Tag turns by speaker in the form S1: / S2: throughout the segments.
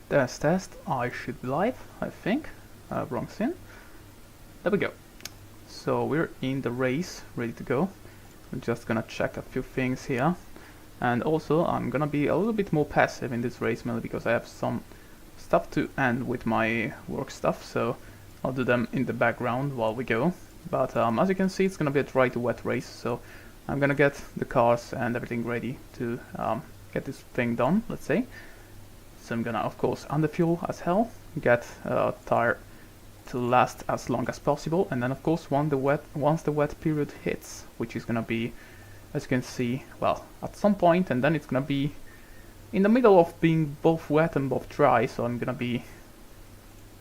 S1: Test. I should be live, I think. Wrong scene. There we go. So we're in the race, ready to go. I'm just gonna check a few things here. And also, I'm gonna be a little bit more passive in this race, mainly because I have some stuff to end with my work stuff, so I'll do them in the background while we go. But as you can see, it's gonna be a dry to wet race, so I'm gonna get the cars and everything ready to get this thing done, let's say. So I'm gonna, of course, underfuel as hell, get a tire to last as long as possible, and then of course once the wet period hits, which is gonna be, as you can see, well, at some point, and then it's gonna be in the middle of being both wet and both dry, so I'm gonna be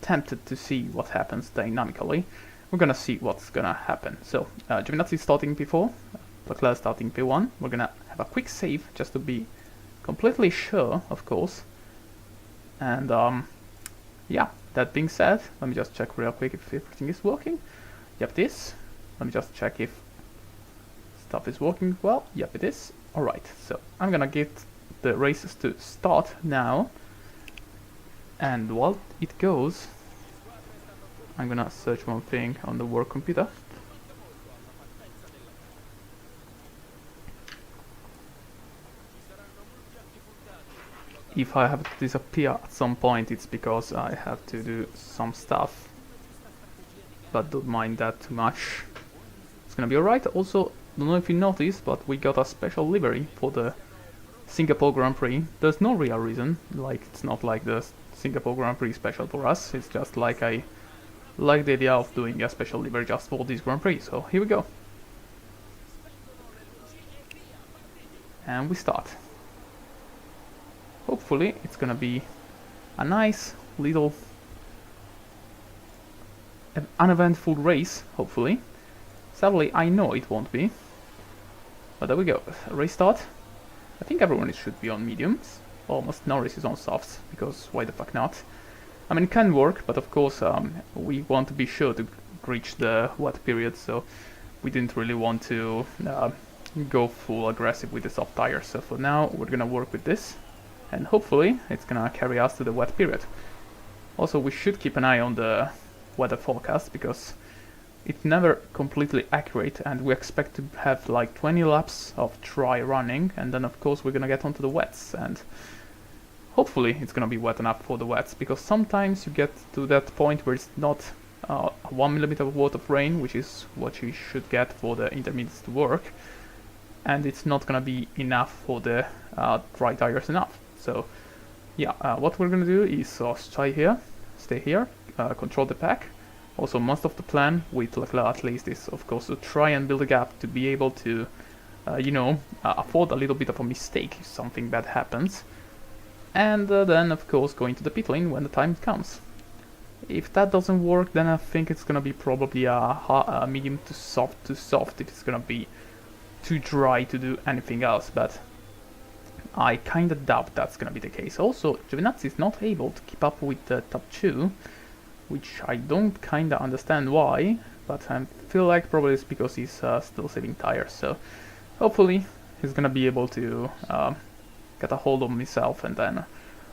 S1: tempted to see what happens dynamically. We're gonna see what's gonna happen. So Giovinazzi starting P4, Leclerc starting P1. We're gonna have a quick save just to be completely sure, of course. And yeah, that being said, let me just check real quick if everything is working. Yep, it is. Let me just check if stuff is working well. Yep, it is. Alright, so I'm gonna get the races to start now. And while it goes, I'm gonna search one thing on the work computer. If I have to disappear at some point, it's because I have to do some stuff, but don't mind that too much. It's gonna be alright. Also, don't know if you noticed, but we got a special livery for the Singapore Grand Prix. There's no real reason, like it's not like the Singapore Grand Prix special for us, it's just like I like the idea of doing a special livery just for this Grand Prix, so here we go. And we start. Hopefully it's gonna be a nice little uneventful race, hopefully. Sadly, I know it won't be. But there we go, race start. I think everyone should be on mediums. Almost Norris is on softs, because why the fuck not? I mean, it can work, but of course we want to be sure to reach the wet period, so we didn't really want to go full aggressive with the soft tires. So for now, we're gonna work with this. And hopefully it's gonna carry us to the wet period. Also, we should keep an eye on the weather forecast, because it's never completely accurate, and we expect to have like 20 laps of dry running, and then of course we're gonna get onto the wets, and hopefully it's gonna be wet enough for the wets, because sometimes you get to that point where it's not 1 millimeter worth of rain, which is what you should get for the intermediates to work, and it's not gonna be enough for the dry tires enough. So yeah, what we're gonna do is stay here, control the pack. Also, most of the plan with Leclerc at least is of course to try and build a gap to be able to, you know, afford a little bit of a mistake if something bad happens. And then of course going to the pit lane when the time comes. If that doesn't work, then I think it's gonna be probably a medium to soft if it's gonna be too dry to do anything else, but I kinda doubt that's gonna be the case. Also, Giovinazzi is not able to keep up with the top 2, which I don't kinda understand why, but I feel like probably it's because he's still saving tires, so hopefully he's gonna be able to get a hold of himself and then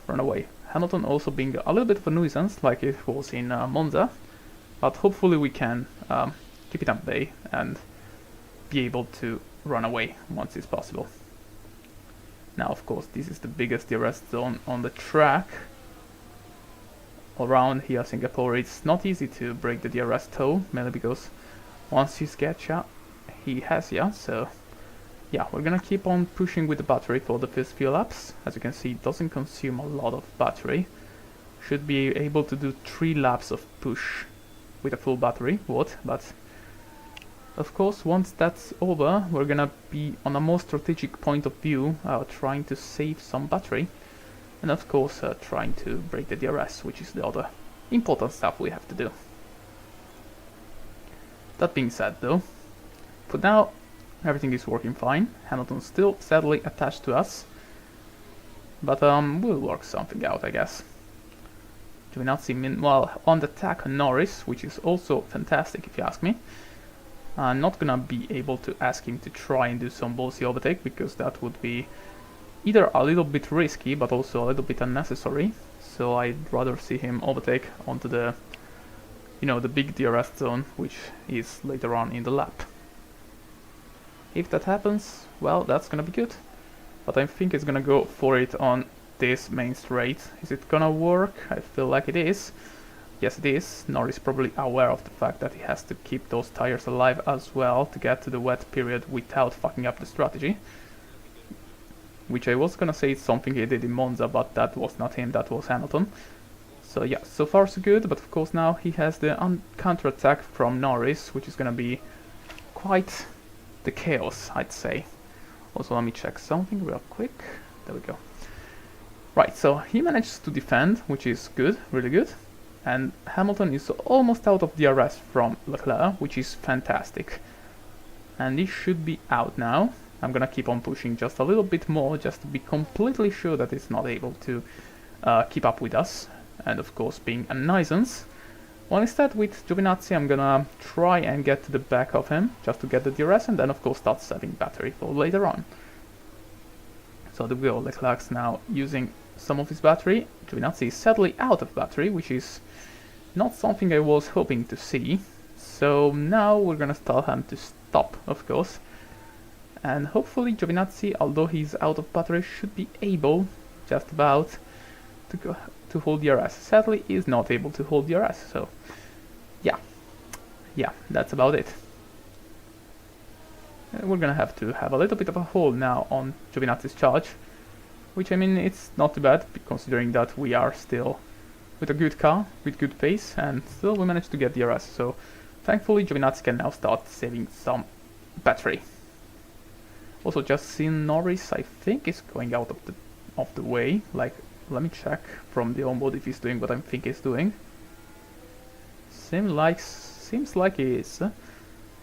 S1: run away. Hamilton also being a little bit of a nuisance, like it was in Monza, but hopefully we can keep it at bay and be able to run away once it's possible. Now, of course, this is the biggest DRS zone on the track. Around here, Singapore, it's not easy to break the DRS toe, mainly because once you get ya, he has ya, so yeah, we're gonna keep on pushing with the battery for the first few laps. As you can see, it doesn't consume a lot of battery. Should be able to do 3 laps of push with a full battery, but of course, once that's over, we're gonna be on a more strategic point of view, trying to save some battery, and of course trying to break the DRS, which is the other important stuff we have to do. That being said though, for now everything is working fine. Hamilton's still sadly attached to us, but we'll work something out, I guess. Giovinazzi meanwhile on the attack on Norris, which is also fantastic if you ask me. I'm not gonna be able to ask him to try and do some ballsy overtake, because that would be either a little bit risky, but also a little bit unnecessary. So I'd rather see him overtake onto the, the big DRS zone, which is later on in the lap. If that happens, well, that's gonna be good. But I think it's gonna go for it on this main straight. Is it gonna work? I feel like it is. Yes, it is. Norris probably aware of the fact that he has to keep those tires alive as well to get to the wet period without fucking up the strategy. Which I was gonna say is something he did in Monza, but that was not him, that was Hamilton. So yeah, so far so good, but of course now he has the counter-attack from Norris, which is gonna be quite the chaos, I'd say. Also, let me check something real quick. There we go. Right, so he managed to defend, which is good, really good. And Hamilton is almost out of DRS from Leclerc, which is fantastic. And he should be out now. I'm gonna keep on pushing just a little bit more, just to be completely sure that it's not able to keep up with us. And of course being a nuisance. Well, instead with Giovinazzi I'm gonna try and get to the back of him, just to get the DRS, and then of course start saving battery for later on. So there we go, Leclerc's now using some of his battery. Giovinazzi is sadly out of battery, which is not something I was hoping to see. So now we're gonna tell him to stop, of course. And hopefully Giovinazzi, although he's out of battery, should be able, just about, to hold DRS. Sadly, he's not able to hold DRS, so yeah, that's about it. We're gonna have to have a little bit of a hold now on Giovinazzi's charge, which I mean, it's not too bad, considering that we are still with a good car, with good pace, and still we managed to get DRS, so thankfully Giovinazzi can now start saving some battery. Also just seen Norris, I think, is going out of the way. Like, let me check from the onboard if he's doing what I think he's doing. Seems like he is. I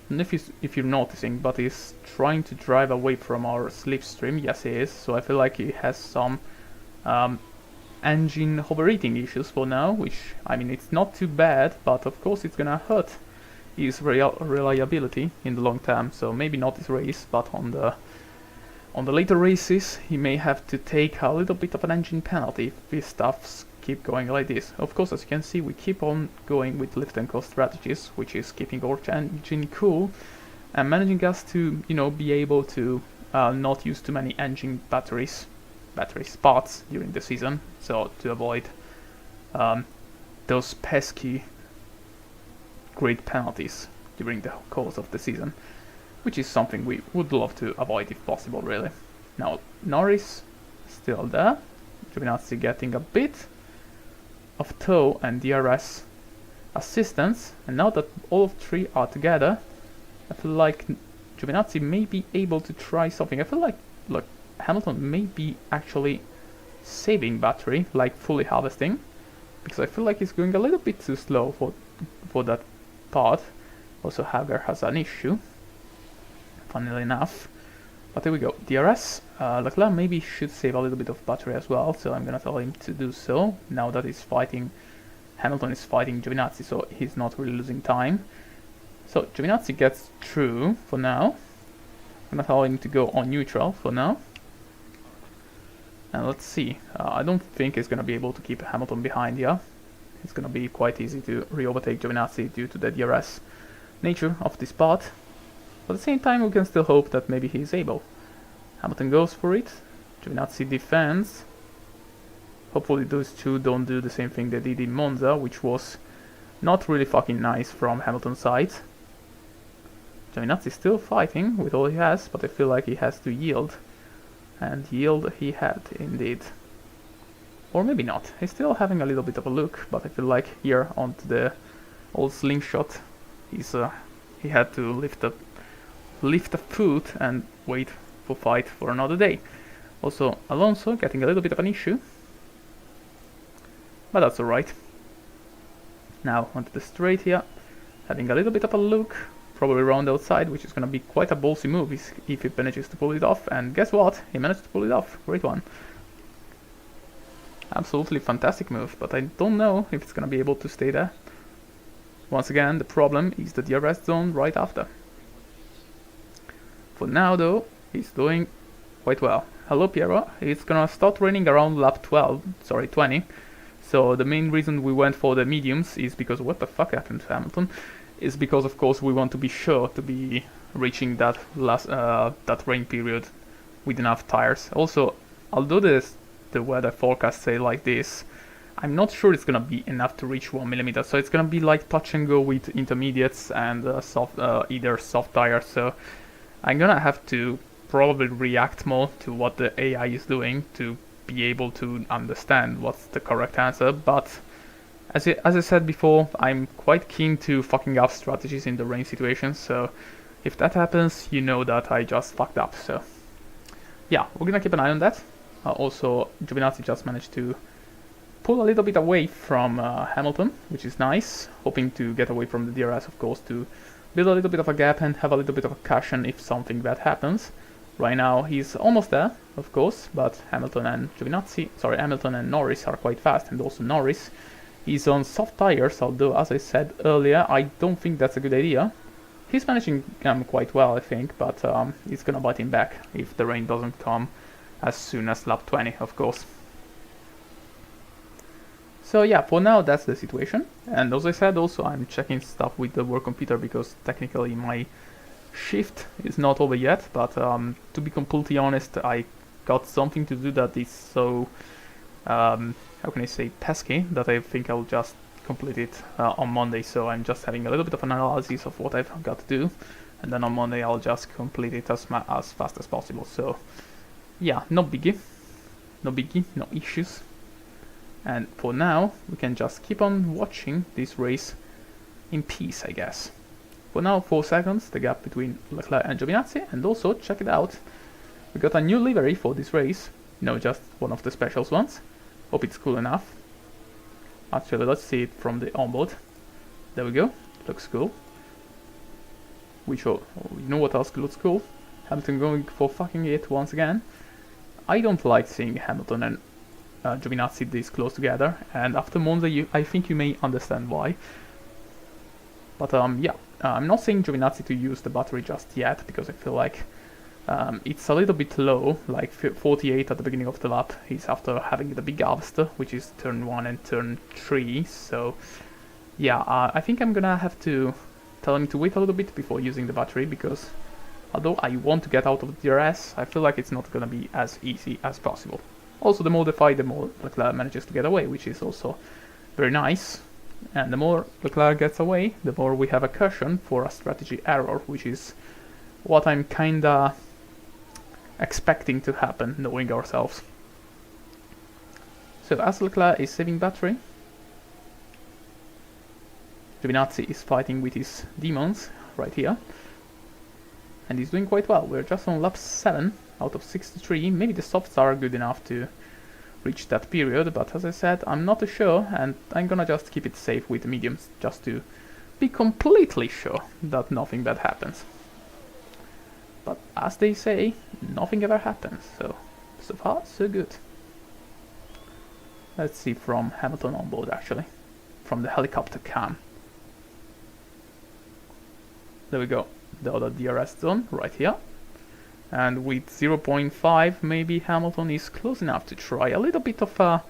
S1: don't know if you're noticing, but he's trying to drive away from our slipstream. Yes, he is. So I feel like he has some engine overheating issues for now, which, I mean, it's not too bad, but of course it's gonna hurt his reliability in the long term. So maybe not this race, but on the later races he may have to take a little bit of an engine penalty if these stuffs keep going like this. Of course, as you can see, we keep on going with lift and coast strategies, which is keeping our engine cool and managing us to, be able to not use too many engine battery parts during the season, so to avoid those pesky grid penalties during the course of the season, which is something we would love to avoid if possible, really. Now, Norris still there, Giovinazzi getting a bit of tow and DRS assistance, and now that all of three are together, I feel like Giovinazzi may be able to try something. I feel like, look, Hamilton may be actually saving battery, like fully harvesting, because I feel like he's going a little bit too slow for that part. Also, Hager has an issue, funnily enough. But there we go, DRS. Leclerc maybe should save a little bit of battery as well, so I'm gonna tell him to do so, now that he's fighting, Hamilton is fighting Giovinazzi, so he's not really losing time. So Giovinazzi gets through for now. I'm gonna tell him to go on neutral for now. And let's see, I don't think he's gonna be able to keep Hamilton behind here. It's gonna be quite easy to re-overtake Giovinazzi due to the DRS nature of this part. But at the same time, we can still hope that maybe he's able. Hamilton goes for it, Giovinazzi defends. Hopefully those two don't do the same thing they did in Monza, which was not really fucking nice from Hamilton's side. Giovinazzi is still fighting with all he has, but I feel like he has to yield. And yield he had, indeed. Or maybe not. He's still having a little bit of a look, but I feel like here onto the old slingshot, he had to lift a foot and wait for fight for another day. Also, Alonso getting a little bit of an issue, but that's alright. Now onto the straight here, having a little bit of a look, probably round outside, which is gonna be quite a ballsy move if he manages to pull it off, and guess what? He managed to pull it off. Great one. Absolutely fantastic move, but I don't know if it's gonna be able to stay there. Once again, the problem is the DRS zone right after. For now though, he's doing quite well. hello Piero. It's gonna start raining around lap 20. So the main reason we went for the mediums is because what the fuck happened to Hamilton? Is because of course we want to be sure to be reaching that that rain period with enough tires. Also, although the weather forecast say like this, I'm not sure it's gonna be enough to reach 1 mm. So it's gonna be like touch and go with intermediates and either soft tires. So I'm gonna have to probably react more to what the AI is doing to be able to understand what's the correct answer. But as I said before, I'm quite keen to fucking up strategies in the rain situation. So if that happens, you know that I just fucked up. So yeah, we're gonna keep an eye on that. Also, Giovinazzi just managed to pull a little bit away from Hamilton, which is nice. Hoping to get away from the DRS, of course, to build a little bit of a gap and have a little bit of a cushion if something bad happens. Right now, he's almost there, of course, but Hamilton and Norris are quite fast, and also Norris is on soft tires, although, as I said earlier, I don't think that's a good idea. He's managing quite well, I think, but it's gonna bite him back if the rain doesn't come as soon as lap 20, of course. So yeah, for now that's the situation. And as I said, also I'm checking stuff with the work computer because technically my shift is not over yet. But to be completely honest, I got something to do that is so, how can I say, pesky that I think I'll just complete it on Monday. So I'm just having a little bit of an analysis of what I've got to do, and then on Monday I'll just complete it as fast as possible. So yeah, no biggie, no issues. And for now, we can just keep on watching this race in peace, I guess. For now, 4 seconds, the gap between Leclerc and Giovinazzi, and also, check it out, we got a new livery for this race, just one of the specials ones. Hope it's cool enough. Actually, let's see it from the onboard. There we go, looks cool. You know what else looks cool? Hamilton going for fucking it once again. I don't like seeing Hamilton and Giovinazzi this close together, and after Monza I think you may understand why. But yeah, I'm not saying Giovinazzi to use the battery just yet, because I feel like it's a little bit low, like 48 at the beginning of the lap. He's after having the big harvester, which is turn 1 and turn 3, so yeah, I think I'm gonna have to tell him to wait a little bit before using the battery, because although I want to get out of the DRS, I feel like it's not gonna be as easy as possible. Also, the more they fight, the more Leclerc manages to get away, which is also very nice. And the more Leclerc gets away, the more we have a cushion for a strategy error, which is what I'm kinda expecting to happen, knowing ourselves. So as Leclerc is saving battery, Giovinazzi is fighting with his demons right here. And he's doing quite well. We're just on lap 7 out of 63. Maybe the softs are good enough to reach that period, but as I said, I'm not too sure, and I'm gonna just keep it safe with the mediums, just to be completely sure that nothing bad happens. But as they say, nothing ever happens, so far so good. Let's see from Hamilton on board, actually, from the helicopter cam. There we go, the other DRS zone right here. And with 0.5, maybe Hamilton is close enough to try a little bit of a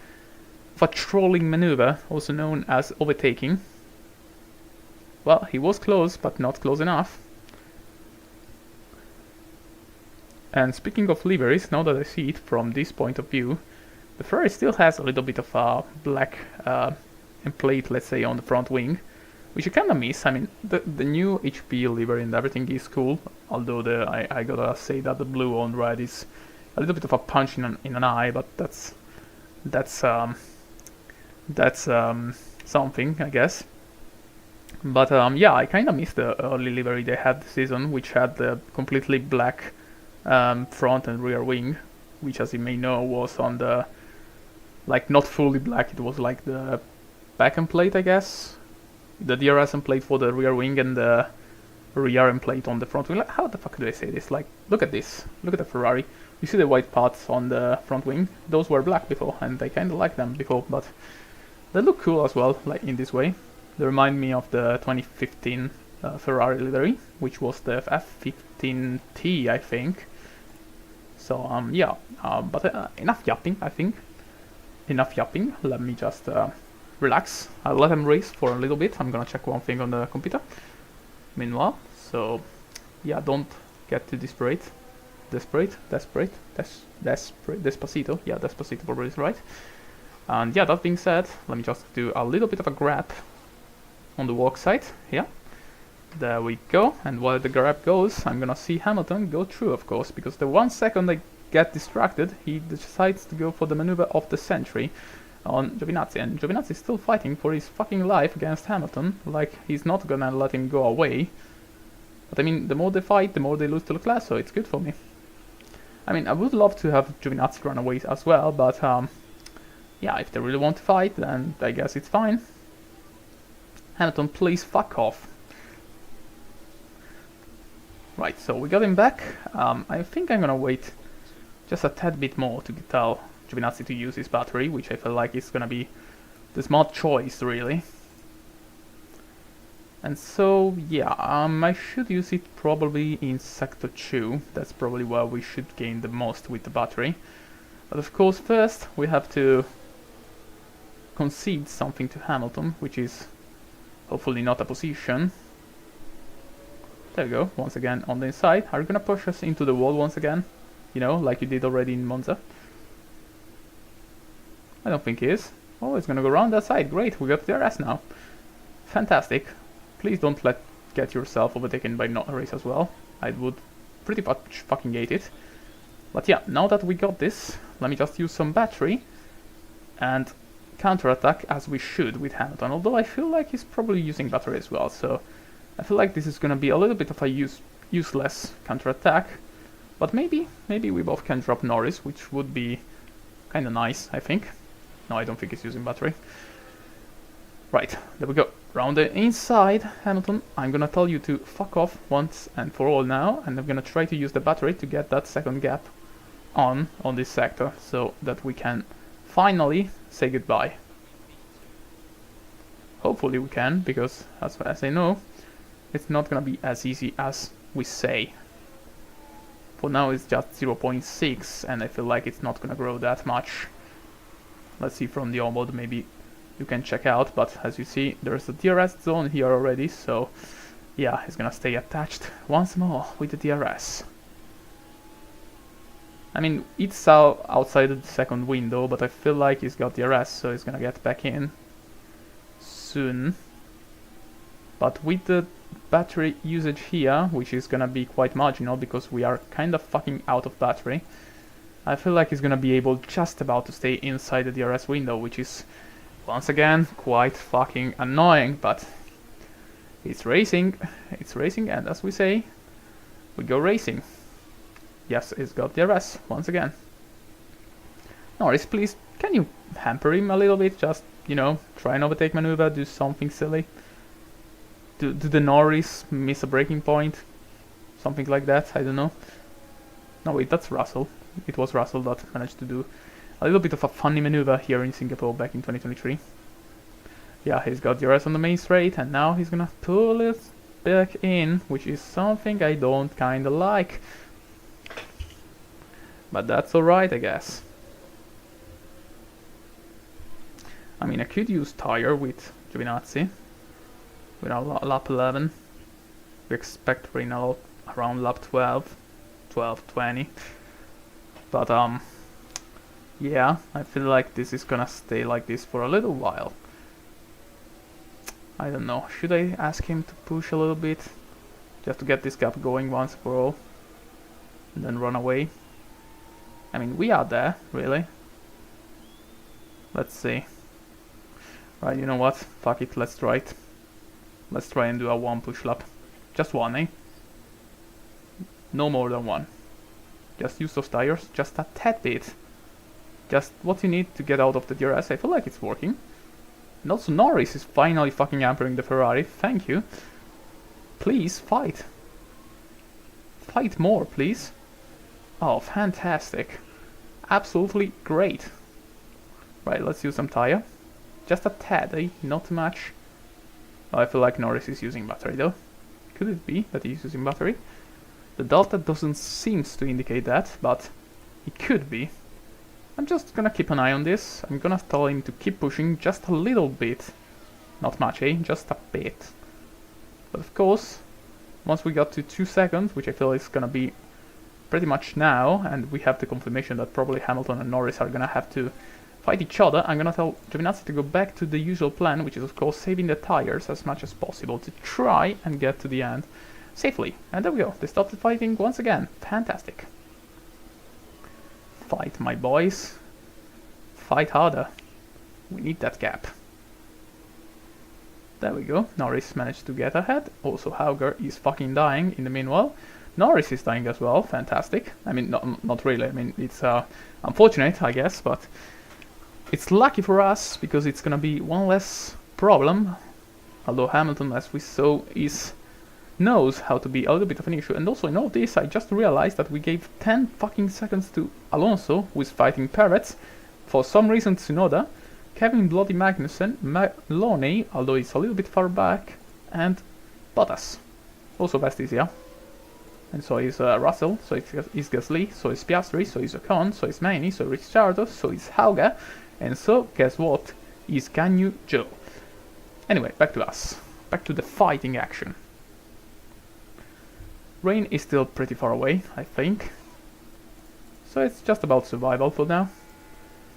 S1: trolling maneuver, also known as overtaking. Well, he was close, but not close enough. And speaking of liveries, now that I see it from this point of view, the Ferrari still has a little bit of a black plate, let's say, on the front wing, which you kinda miss. I mean, the new HP livery and everything is cool, although I gotta say that the blue on red is a little bit of a punch in an eye, but that's something, I guess. But yeah, I kinda miss the early livery they had this season, which had the completely black front and rear wing, which, as you may know, was on the, like, not fully black, it was like the back end plate, I guess. The DRS end plate for the rear wing and the rear end plate on the front wing. Like, how the fuck do I say this? Like, look at this. Look at the Ferrari. You see the white parts on the front wing? Those were black before, and I kinda liked them before, but they look cool as well, like in this way. They remind me of the 2015 Ferrari livery, which was the F15T, I think. So yeah, but enough yapping, I think. Enough yapping. Let me just relax. I'll let him race for a little bit. I'm gonna check one thing on the computer. Meanwhile, so yeah, don't get too desperate. Despacito. Yeah, Despacito probably is right. And yeah, that being said, let me just do a little bit of a grab on the walk side. Yeah, there we go. And while the grab goes, I'm gonna see Hamilton go through, of course, because the 1 second I get distracted, he decides to go for the maneuver of the century on Giovinazzi, and Giovinazzi is still fighting for his fucking life against Hamilton, like he's not gonna let him go away. But I mean, the more they fight, the more they lose to Leclerc, so it's good for me. I mean, I would love to have Giovinazzi run away as well, but yeah, if they really want to fight, then I guess it's fine. Hamilton, please fuck off. Right, so we got him back. I think I'm gonna wait just a tad bit more to tell Giovinazzi to use his battery, which I feel like is gonna be the smart choice, really. And so, yeah, I should use it probably in Sector 2. That's probably where we should gain the most with the battery. But of course, first we have to concede something to Hamilton, which is hopefully not a position. There we go, once again on the inside. Are you gonna push us into the wall once again? You know, like you did already in Monza? I don't think he is. Oh, it's gonna go around that side. Great, we got the DRS now. Fantastic. Please don't get yourself overtaken by Norris as well. I would pretty much fucking hate it. But yeah, now that we got this, let me just use some battery and counterattack as we should with Hamilton. Although I feel like he's probably using battery as well, so I feel like this is gonna be a little bit of a useless counterattack. But maybe we both can drop Norris, which would be kinda nice, I think. No, I don't think he's using battery. Right, there we go. Round the inside, Hamilton, I'm gonna tell you to fuck off once and for all now, and I'm gonna try to use the battery to get that second gap on this sector, so that we can finally say goodbye. Hopefully we can, because as far as I know, it's not gonna be as easy as we say. For now it's just 0.6, and I feel like it's not gonna grow that much. Let's see from the onboard, maybe you can check out, but as you see, there's a DRS zone here already, so yeah, it's gonna stay attached once more with the DRS. I mean, it's outside the second window, but I feel like he's got DRS, so he's gonna get back in soon. But with the battery usage here, which is gonna be quite marginal because we are kind of fucking out of battery, I feel like he's gonna be able just about to stay inside the DRS window, which is once again quite fucking annoying, but it's racing, and as we say, we go racing. Yes, it's got DRS once again. Norris, please, can you hamper him a little bit? Just, you know, try an overtake maneuver, do something silly. Do the Norris miss a braking point? Something like that, I don't know. No wait, that's Russell. It was Russell that managed to do a little bit of a funny maneuver here in Singapore back in 2023. Yeah, he's got DRS on the main straight, and now he's gonna pull it back in, which is something I don't kinda like. But that's alright, I guess. I mean, I could use tire with Giovinazzi. We're on lap 11. We expect we're now around lap 12, 20. But yeah, I feel like this is gonna stay like this for a little while. I don't know, should I ask him to push a little bit? Just to get this gap going once for all. And then run away. I mean, we are there, really. Let's see. Right, you know what? Fuck it, let's try it. Let's try and do a one push lap. Just one, eh? No more than one. Just use those tires, just a tad bit. Just what you need to get out of the DRS. I feel like it's working. And also Norris is finally fucking hampering the Ferrari. Thank you. Please, fight. Fight more, please. Oh, fantastic. Absolutely great. Right, let's use some tire. Just a tad, eh? Not too much. Oh, I feel like Norris is using battery though. Could it be that he's using battery? The delta doesn't seem to indicate that, but It could be. I'm just gonna keep an eye on this. I'm gonna tell him to keep pushing just a little bit. Not much, eh? Just a bit. But of course, once we got to 2 seconds, which I feel is gonna be pretty much now, and we have the confirmation that probably Hamilton and Norris are gonna have to fight each other, I'm gonna tell Giovinazzi to go back to the usual plan, which is of course saving the tires as much as possible to try and get to the end safely. And there we go, they stopped the fighting once again. Fantastic. Fight, my boys. Fight harder. We need that gap. There we go, Norris managed to get ahead. Also Hauger is fucking dying in the meanwhile. Norris is dying as well, fantastic. I mean, not really, I mean, it's unfortunate, I guess, but it's lucky for us, because it's gonna be one less problem. Although Hamilton, as we saw, knows how to be a little bit of an issue. And also in all this, I just realized that we gave 10 fucking seconds to Alonso, who is fighting Perez. For some reason Tsunoda, Kevin Bloody Magnussen, Maloney, although it's a little bit far back, and Bottas. Also best easier. And so is Russell, so is Gasly, so is Piastri, so is Ocon, so is Maney, so is Ricciardo, so is Hauger, and so, guess what, is Ganyu Zhou. Anyway, back to us. Back to the fighting action. Rain is still pretty far away, I think. So it's just about survival for now.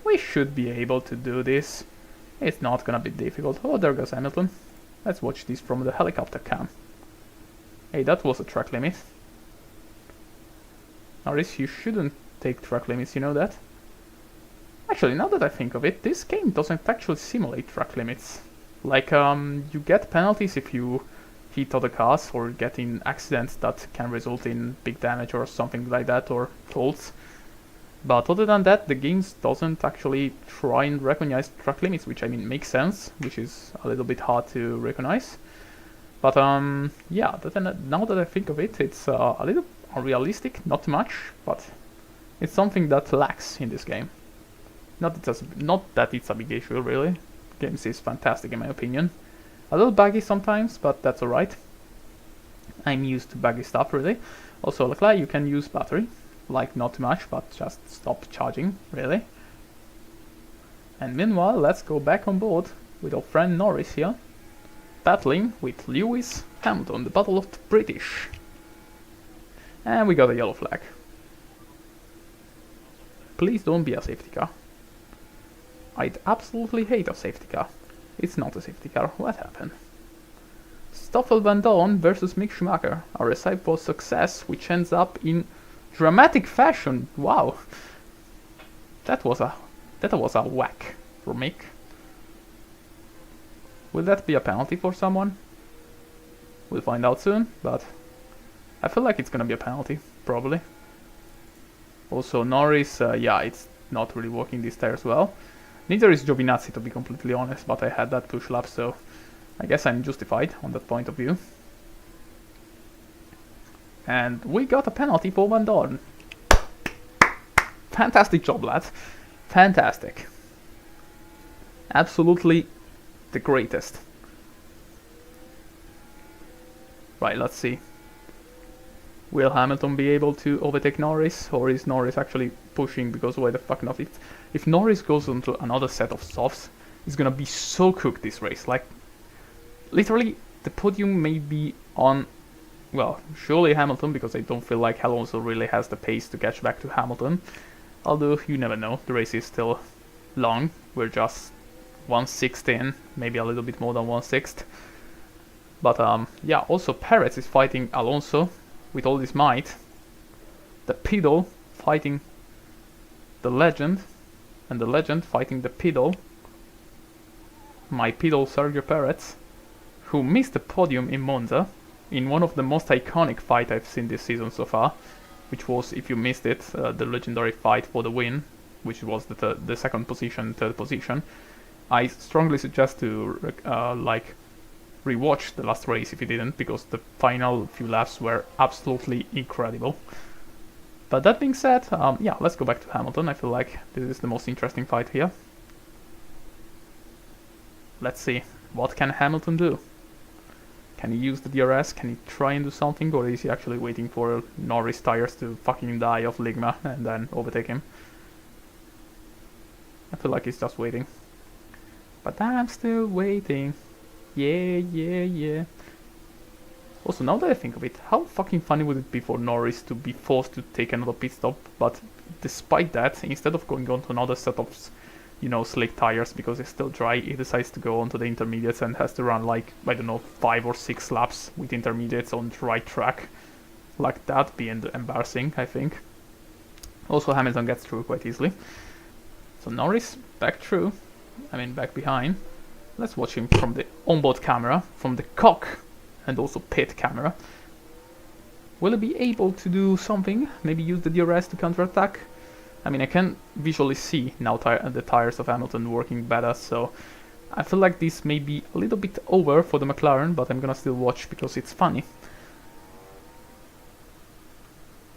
S1: We should be able to do this. It's not gonna be difficult. Oh, there goes Hamilton. Let's watch this from the helicopter cam. Hey, that was a track limit. Norris, you shouldn't take track limits, you know that? Actually, now that I think of it, this game doesn't actually simulate track limits. Like, you get penalties if you hit other cars or get in accidents that can result in big damage or something like that, or faults. But other than that, the game doesn't actually try and recognize track limits, which I mean makes sense, which is a little bit hard to recognize. But yeah, now that I think of it, it's a little unrealistic, not much, but it's something that lacks in this game. Not that it's a big issue, really. The game is fantastic in my opinion. A little buggy sometimes, but that's alright. I'm used to buggy stuff, really. Also, Leclerc, you can use battery. Like, not too much, but just stop charging, really. And meanwhile, let's go back on board with our friend Norris here, battling with Lewis Hamilton, the Battle of the British. And we got a yellow flag. Please don't be a safety car. I'd absolutely hate a safety car. It's not a safety car. What happened? Stoffel Van Dorn versus Mick Schumacher. A recipe for success, which ends up in dramatic fashion. Wow. That was a whack for Mick. Will that be a penalty for someone? We'll find out soon, but I feel like it's gonna be a penalty, probably. Also, Norris, yeah, it's not really working these tires well. Neither is Giovinazzi, to be completely honest, but I had that push lap, so I guess I'm justified on that point of view. And we got a penalty for Van Dorn. Fantastic job, lads. Fantastic. Absolutely the greatest. Right, let's see. Will Hamilton be able to overtake Norris, or is Norris actually pushing? Because why the fuck not? If Norris goes onto another set of softs, he's gonna be so cooked this race. Like, literally, the podium may be on, well, surely Hamilton, because I don't feel like Alonso really has the pace to catch back to Hamilton. Although, you never know, the race is still long. We're just 1/6 in, maybe a little bit more than 1/6. But yeah, also Perez is fighting Alonso with all his might. The Pedal fighting the Legend, and the Legend fighting the Pedal. My Pedal Sergio Perez, who missed the podium in Monza, in one of the most iconic fights I've seen this season so far, which was, if you missed it, the legendary fight for the win, which was the second position, third position. I strongly suggest to like rewatch the last race if you didn't, because the final few laps were absolutely incredible. But that being said, yeah, let's go back to Hamilton. I feel like this is the most interesting fight here. Let's see, what can Hamilton do? Can he use the DRS? Can he try and do something? Or is he actually waiting for Norris tires to fucking die of Ligma and then overtake him? I feel like he's just waiting. But I'm still waiting. Yeah, yeah, yeah. Also, now that I think of it, how fucking funny would it be for Norris to be forced to take another pit stop, but despite that, instead of going on to another set of, you know, slick tires because it's still dry, he decides to go onto the intermediates and has to run like, I don't know, 5 or 6 laps with intermediates on dry track. Like that being embarrassing, I think. Also, Hamilton gets through quite easily. So Norris back through, back behind. Let's watch him from the onboard camera, from the cock and also pit camera. Will he be able to do something? Maybe use the DRS to counterattack? I mean, I can visually see now the tires of Hamilton working better, so I feel like this may be a little bit over for the McLaren, but I'm gonna still watch because it's funny.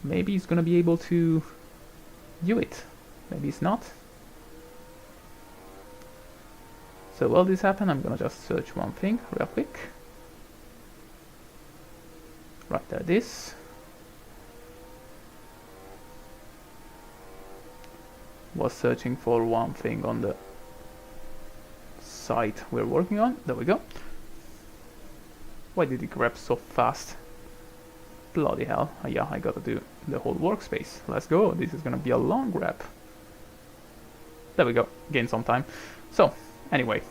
S1: Maybe he's gonna be able to do it. Maybe he's not. So while this happens, I'm gonna just search one thing real quick. Right there, this. Was searching for one thing on the site we're working on. There we go. Why did it grab so fast? Bloody hell. Yeah, I gotta do the whole workspace. Let's go. This is gonna be a long grab. There we go. Gain some time. So, anyway.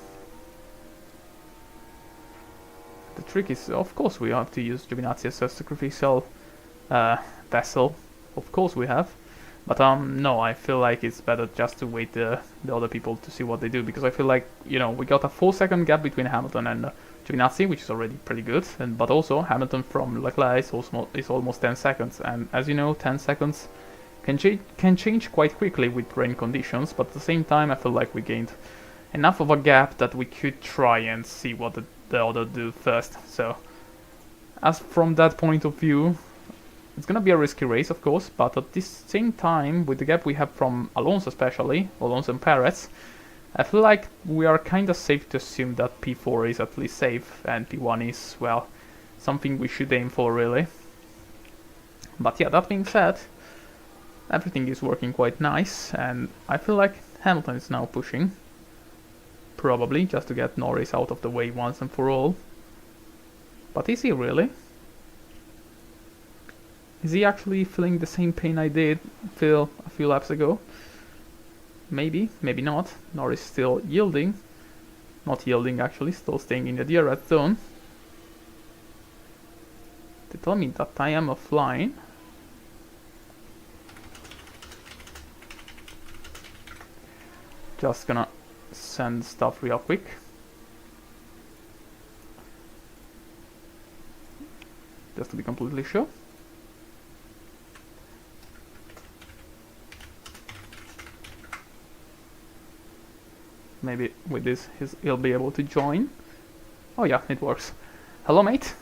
S1: The trick is, of course, we have to use Giovinazzi as a sacrificial vessel. Of course we have. But no, I feel like it's better just to wait the other people to see what they do, because I feel like, you know, we got a 4-second gap between Hamilton and Giovinazzi, which is already pretty good, but also Hamilton from Leclerc is almost 10 seconds, and as you know, 10 seconds can change quite quickly with rain conditions, but at the same time I feel like we gained enough of a gap that we could try and see what the other do first. So, as from that point of view, it's gonna be a risky race, of course, but at the same time, with the gap we have from Alonso especially, Alonso and Perez, I feel like we are kinda safe to assume that P4 is at least safe, and P1 is, well, something we should aim for, really. But yeah, that being said, everything is working quite nice, and I feel like Hamilton is now pushing. Probably, just to get Norris out of the way once and for all. But is he really? Is he actually feeling the same pain I did feel a few laps ago? Maybe, maybe not. Norris still yielding. Not yielding actually, still staying in the DRS zone. They tell me that I am offline. Just gonna send stuff real quick. Just to be completely sure. Maybe with this he'll be able to join. Oh yeah, it works. Hello mate.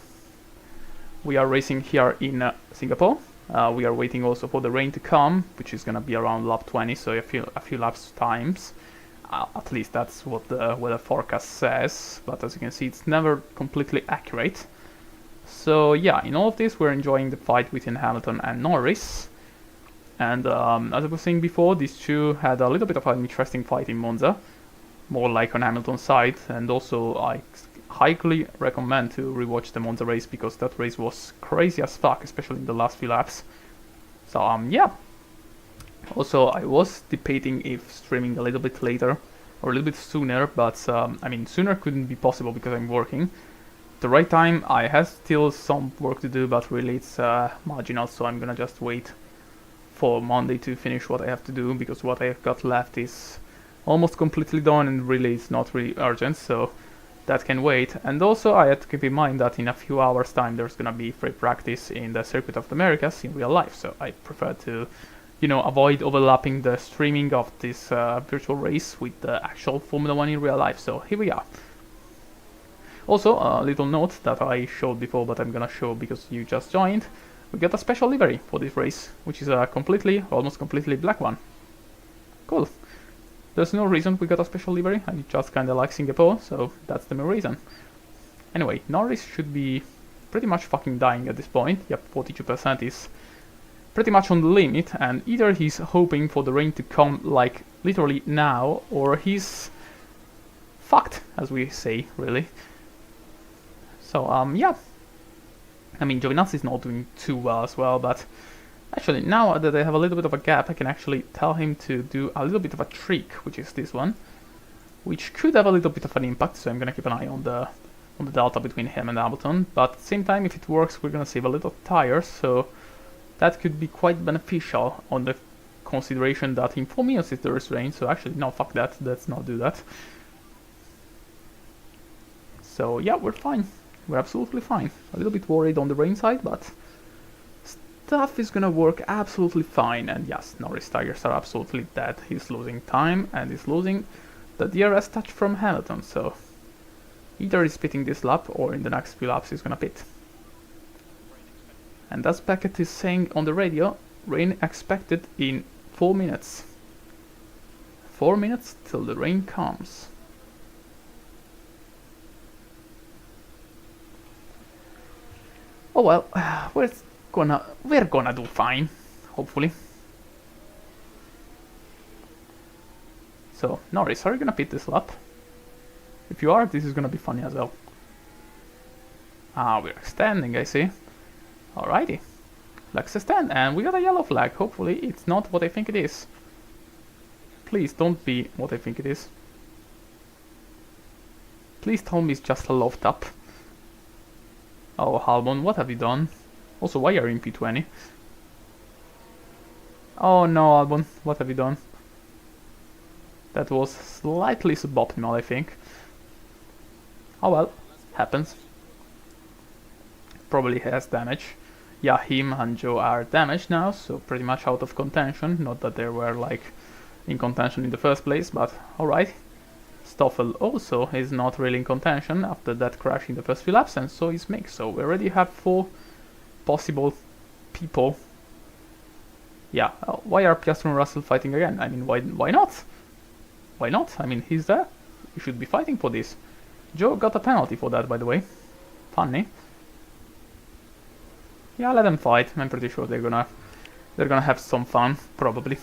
S1: We are racing here in Singapore. We are waiting also for the rain to come, which is gonna be around lap 20, so a few laps times. At least that's what the weather forecast says, but as you can see it's never completely accurate. So yeah, in all of this we're enjoying the fight between Hamilton and Norris. And as I was saying before, these two had a little bit of an interesting fight in Monza. More like on Hamilton's side, and also I highly recommend to rewatch the Monza race because that race was crazy as fuck, especially in the last few laps. So yeah. Also, I was debating if streaming a little bit later or a little bit sooner, but I mean sooner couldn't be possible because I'm working. The right time I have still some work to do, but really it's marginal, so I'm gonna just wait for Monday to finish what I have to do, because what I've got left is almost completely done and really it's not really urgent, so that can wait. And also I had to keep in mind that in a few hours time there's gonna be free practice in the Circuit of the Americas in real life, so I prefer to, you know, avoid overlapping the streaming of this virtual race with the actual Formula 1 in real life, so here we are. Also, a little note that I showed before but I'm gonna show because you just joined. We got a special livery for this race, which is a almost completely black one. Cool. There's no reason we got a special livery, I just kinda like Singapore, so that's the main reason. Anyway, Norris should be pretty much fucking dying at this point. Yep, 42% is pretty much on the limit, and either he's hoping for the rain to come like literally now, or he's fucked, as we say, really. So yeah, I mean, Giovinazzi is not doing too well as well, but actually now that I have a little bit of a gap, I can actually tell him to do a little bit of a trick, which is this one, which could have a little bit of an impact. So I'm gonna keep an eye on the delta between him and Hamilton, but at the same time, if it works, we're gonna save a little tires, so that could be quite beneficial on the consideration that in 4 minutes there is rain. So actually, no, fuck that, let's not do that. So yeah, we're fine. We're absolutely fine. A little bit worried on the rain side, but stuff is gonna work absolutely fine. And yes, Norris tires are absolutely dead. He's losing time, and he's losing the DRS touch from Hamilton, so either he's pitting this lap, or in the next few laps he's gonna pit. And as Beckett is saying on the radio, rain expected in 4 minutes. 4 minutes till the rain comes. Oh well, we're gonna do fine, hopefully. So, Norris, are you gonna pit this lap? If you are, this is gonna be funny as well. Ah, we're extending, I see. Alrighty. Let's extend, and we got a yellow flag. Hopefully it's not what I think it is. Please don't be what I think it is. Please tell me it's just a love tap. Oh, Albon, what have you done? Also, why are you in P20? Oh no, Albon, what have you done? That was slightly suboptimal, I think. Oh well, happens. Probably has damage. Yeah, him and Joe are damaged now, so pretty much out of contention. Not that they were like in contention in the first place, but alright. Stoffel also is not really in contention after that crash in the first few laps, and so is Mick. So we already have 4 possible people. Yeah, why are Piastri and Russell fighting again? I mean, why not? Why not? I mean, he's there. You should be fighting for this. Joe got a penalty for that, by the way. Funny. Yeah, let them fight. I'm pretty sure they're gonna have some fun, probably.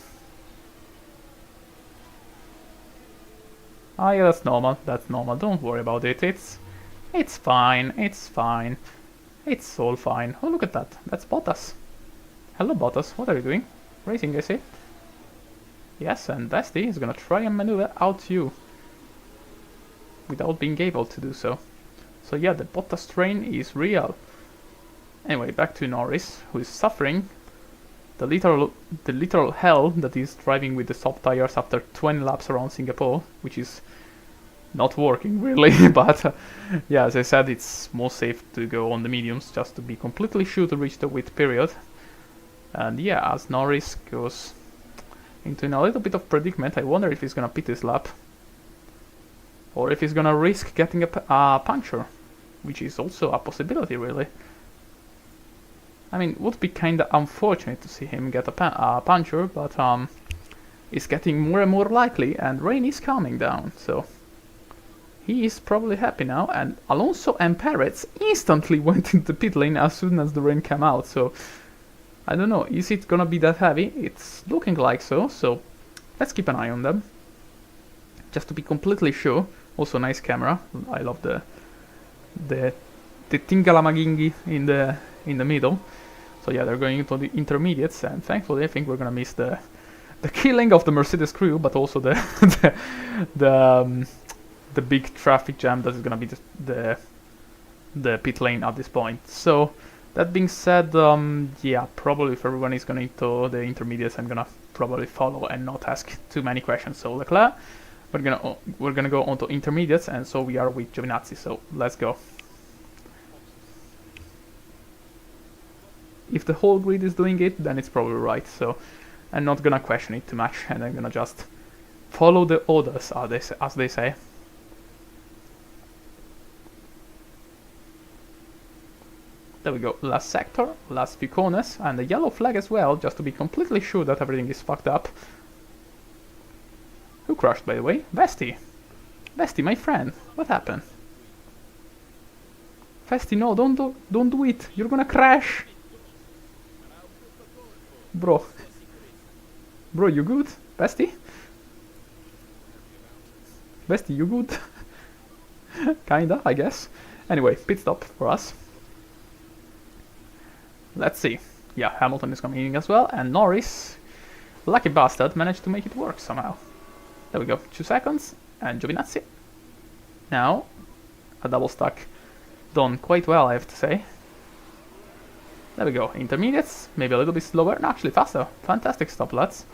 S1: Ah, yeah, that's normal. That's normal. Don't worry about it. It's fine. It's fine. It's all fine. Oh, look at that. That's Bottas. Hello, Bottas. What are you doing? Racing, I see. Yes, and Bestie is gonna try and maneuver out you without being able to do so. So yeah, the Bottas train is real. Anyway, back to Norris, who is suffering the literal hell that is driving with the soft tires after 20 laps around Singapore, which is not working really, but yeah, as I said, it's more safe to go on the mediums just to be completely sure to reach the wet period. And yeah, as Norris goes into a little bit of predicament, I wonder if he's gonna pit this lap, or if he's gonna risk getting a puncture, which is also a possibility really. I mean, it would be kinda unfortunate to see him get a puncture, but it's getting more and more likely, and rain is calming down, so he is probably happy now. And Alonso and Perez instantly went into the pit lane as soon as the rain came out, so I don't know, is it gonna be that heavy? It's looking like so, so let's keep an eye on them, just to be completely sure. Also, nice camera. I love the Tingalamagingi in the middle. So yeah, they're going into the intermediates, and thankfully I think we're gonna miss the killing of the Mercedes crew, but also the the big traffic jam that is gonna be the pit lane at this point. So that being said, yeah, probably if everyone is going into the intermediates, I'm gonna probably follow and not ask too many questions. So Leclerc, we're gonna go on to intermediates, and so we are with Giovinazzi. So let's go. If the whole grid is doing it, then it's probably right, so I'm not gonna question it too much, and I'm gonna just follow the orders, as they say. There we go, last sector, last few corners, and the yellow flag as well, just to be completely sure that everything is fucked up. Who crashed, by the way? Bestie! Bestie, my friend, what happened? Festi, no, don't do it. You're gonna crash. Bro. Bro, you good? Festi? Festi, you good? Kinda, I guess. Anyway, pit stop for us. Let's see. Yeah, Hamilton is coming in as well, and Norris, lucky bastard, managed to make it work somehow. There we go, 2 seconds, and Giovinazzi. Now, a double stack done quite well, I have to say. There we go, intermediates, maybe a little bit slower, and actually faster. Fantastic stop, lads.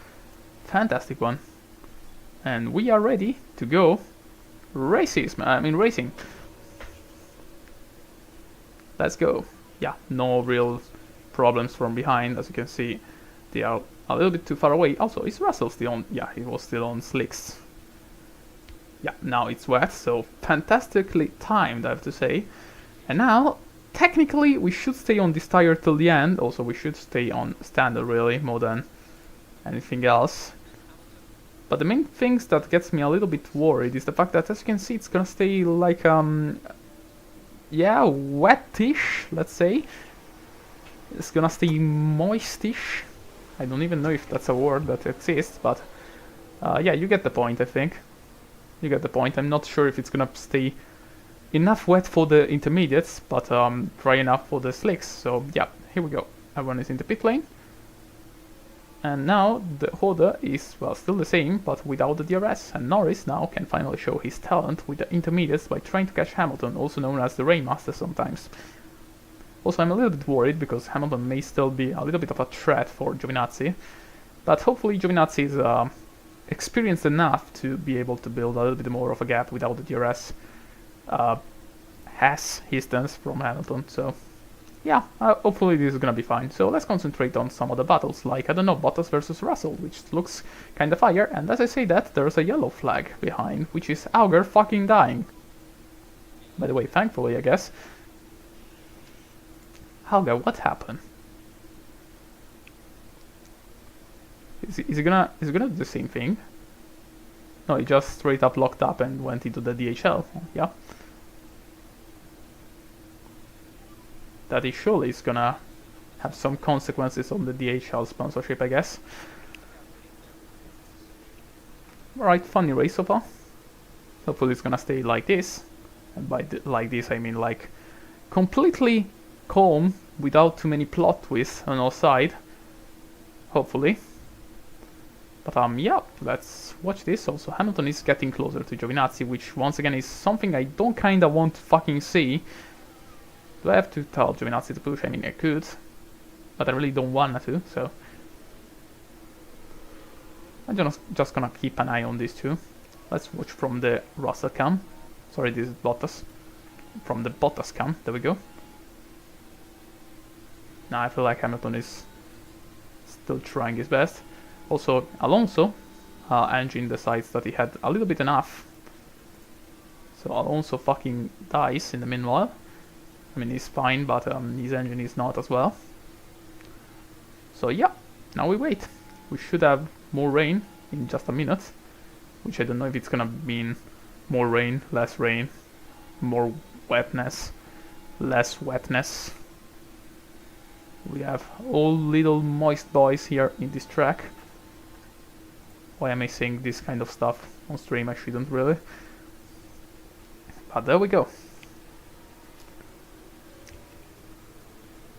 S1: Fantastic one. And we are ready to go racing. Let's go. Yeah, no real problems from behind. As you can see, they are a little bit too far away. Also, is Russell still on? Yeah, he was still on slicks. Yeah, now it's wet, so fantastically timed, I have to say. And now, technically, we should stay on this tire till the end. Also, we should stay on standard, really, more than anything else. But the main things that gets me a little bit worried is the fact that, as you can see, it's gonna stay like, yeah, wetish, let's say. It's gonna stay moistish. I don't even know if that's a word that exists, but yeah, you get the point, I think. You get the point. I'm not sure if it's gonna stay enough wet for the intermediates, but dry enough for the slicks. So yeah, here we go. Everyone is in the pit lane. And now the order is, well, still the same, but without the DRS. And Norris now can finally show his talent with the intermediates by trying to catch Hamilton, also known as the Rainmaster sometimes. Also, I'm a little bit worried because Hamilton may still be a little bit of a threat for Giovinazzi. But hopefully Giovinazzi is experienced enough to be able to build a little bit more of a gap without the DRS. Has distance from Hamilton, so yeah, hopefully this is gonna be fine. So let's concentrate on some of the battles, like, I don't know, Bottas versus Russell, which looks kinda fire, and as I say that, there's a yellow flag behind, which is Auger fucking dying. By the way, thankfully, I guess. Auger, what happened? Is he gonna do the same thing? No, he just straight up locked up and went into the DHL, yeah. That is surely is gonna have some consequences on the DHL sponsorship, I guess. Alright, funny race so far. Hopefully it's gonna stay like this. And by like this I mean like completely calm, without too many plot twists on our side. Hopefully. But yeah, let's watch this. Also, Hamilton is getting closer to Giovinazzi, which once again is something I don't kinda want to fucking see. Do I have to tell Giovinazzi to push? I mean, I could, but I really don't want to, so I'm just gonna keep an eye on these two. Let's watch from the Russell cam. Sorry, this is Bottas. From the Bottas cam, there we go. Now I feel like Hamilton is still trying his best. Also, Alonso, engine decides that he had a little bit enough. So Alonso fucking dies in the meanwhile. I mean, he's fine, but his engine is not as well. So yeah, now we wait. We should have more rain in just a minute. Which I don't know if it's gonna mean more rain, less rain, more wetness, less wetness. We have all little moist boys here in this track. Why am I saying this kind of stuff on stream? I shouldn't really. But there we go.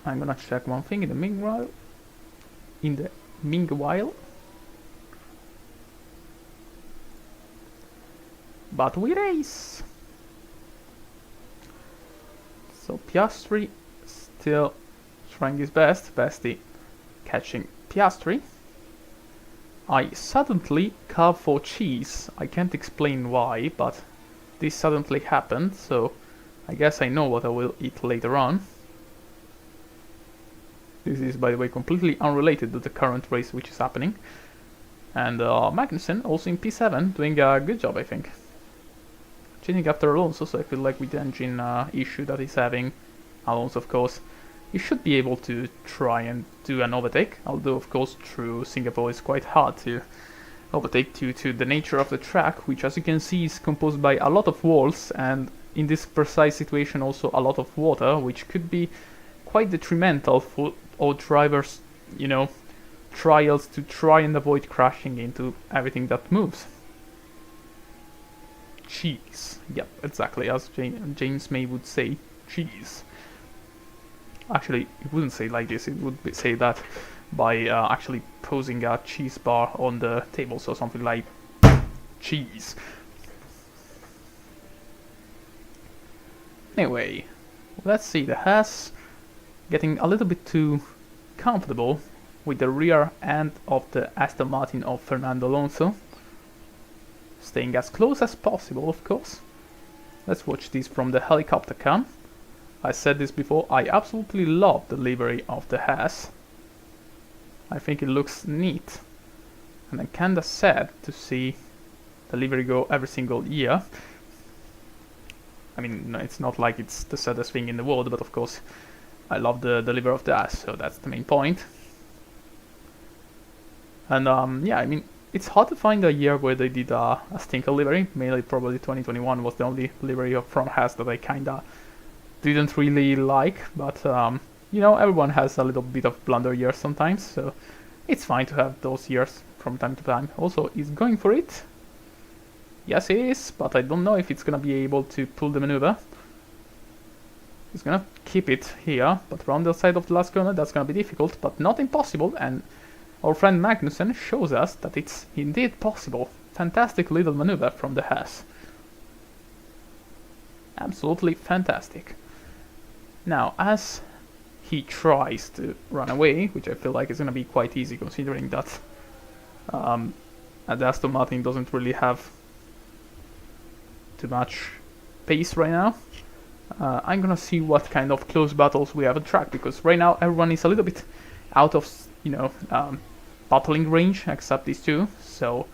S1: I'm gonna check one thing in the meanwhile. But we race. So Piastri still trying his best. Besti catching Piastri. I suddenly carved for cheese. I can't explain why, but this suddenly happened, so I guess I know what I will eat later on. This is, by the way, completely unrelated to the current race which is happening. And Magnussen, also in P7, doing a good job, I think. Chasing after Alonso, so I feel like with the engine issue that he's having, Alonso, of course, he should be able to try and do an overtake. Although, of course, through Singapore it's quite hard to overtake due to the nature of the track, which, as you can see, is composed by a lot of walls, and in this precise situation also a lot of water, which could be quite detrimental for all drivers, you know, trials to try and avoid crashing into everything that moves. Cheese. Yep, exactly as James May would say, cheese. Actually, it wouldn't say like this, it would say that by actually posing a cheese bar on the table, so something like cheese. Anyway, let's see, the Haas getting a little bit too comfortable with the rear end of the Aston Martin of Fernando Alonso. Staying as close as possible, of course. Let's watch this from the helicopter cam. I said this before, I absolutely love the livery of the Haas. I think it looks neat. And I'm kinda sad to see the livery go every single year. I mean, no, it's not like it's the saddest thing in the world, but of course I love the livery of the Haas, so that's the main point. And yeah, I mean, it's hard to find a year where they did a stinker livery. Mainly probably 2021 was the only livery from Haas that I kinda didn't really like, but you know, everyone has a little bit of blunder years sometimes, so it's fine to have those years from time to time. Also, he's going for it. Yes, he is, but I don't know if it's gonna be able to pull the maneuver. He's gonna keep it here, but around the side of the last corner, that's gonna be difficult, but not impossible, and our friend Magnussen shows us that it's indeed possible. Fantastic little maneuver from the Haas. Absolutely fantastic. Now, as he tries to run away, which I feel like is gonna be quite easy considering that the Aston Martin doesn't really have too much pace right now. I'm gonna see what kind of close battles we have on track, because right now everyone is a little bit out of, you know, battling range except these two. So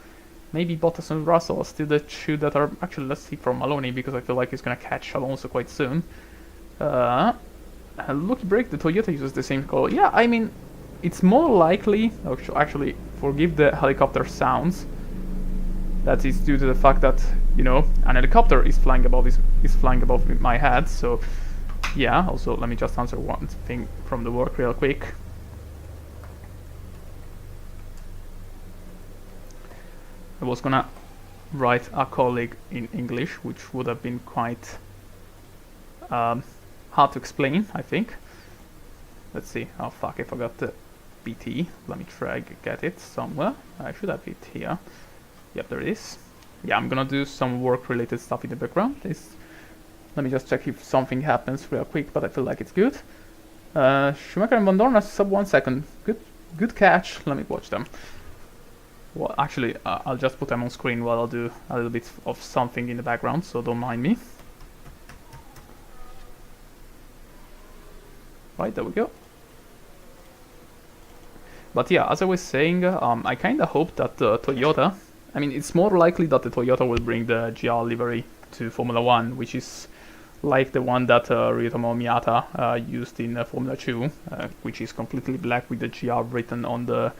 S1: maybe Bottas and Russell are still the two that are actually. Let's see from Maloney, because I feel like he's gonna catch Alonso quite soon. Lucky break, the Toyota uses the same color. Yeah, I mean, it's more likely. Actually, forgive the helicopter sounds. That is due to the fact that, you know, an helicopter is flying above my head. So yeah. Also, let me just answer one thing from the work real quick. I was gonna write a colleague in English, which would have been quite hard to explain, I think. Let's see. Oh fuck, I forgot the BT. Let me try to get it somewhere. I should have it here. Yep, there it is. Yeah, I'm gonna do some work-related stuff in the background. Let me just check if something happens real quick, but I feel like it's good. Schumacher and Van Dorn are sub 1 second. Good catch. Let me watch them. Well, actually, I'll just put them on screen while I'll do a little bit of something in the background, so don't mind me. Right, there we go. But yeah, as I was saying, I kinda hope that Toyota... I mean, it's more likely that the Toyota will bring the GR livery to Formula 1, which is like the one that Ryotomo Miyata used in Formula 2, which is completely black with the GR written on the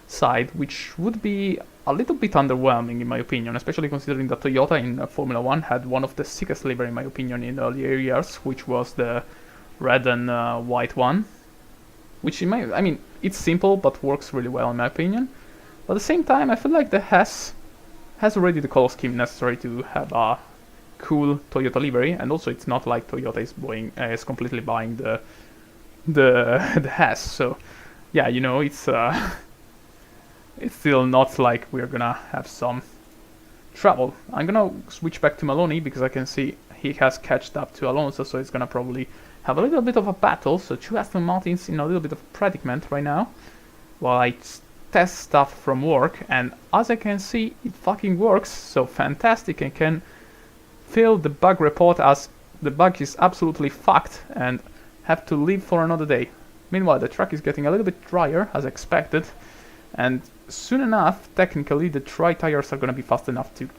S1: side, which would be a little bit underwhelming in my opinion, especially considering that Toyota in Formula 1 had one of the sickest livery in my opinion in earlier years, which was the red and white one, which I mean, it's simple but works really well in my opinion. But at the same time, I feel like the Haas has already the color scheme necessary to have a cool Toyota livery, and also it's not like Toyota is completely buying the Haas. So yeah, you know, it's still not like we're gonna have some trouble. I'm gonna switch back to Maloney because I can see he has catched up to Alonso, so it's gonna probably have a little bit of a battle. So two Aston Martins in a little bit of predicament right now, while I test stuff from work, and as I can see, it fucking works. So fantastic. I can fill the bug report as the bug is absolutely fucked and have to leave for another day. Meanwhile, the track is getting a little bit drier as expected, and soon enough, technically, the dry tires are gonna be fast enough to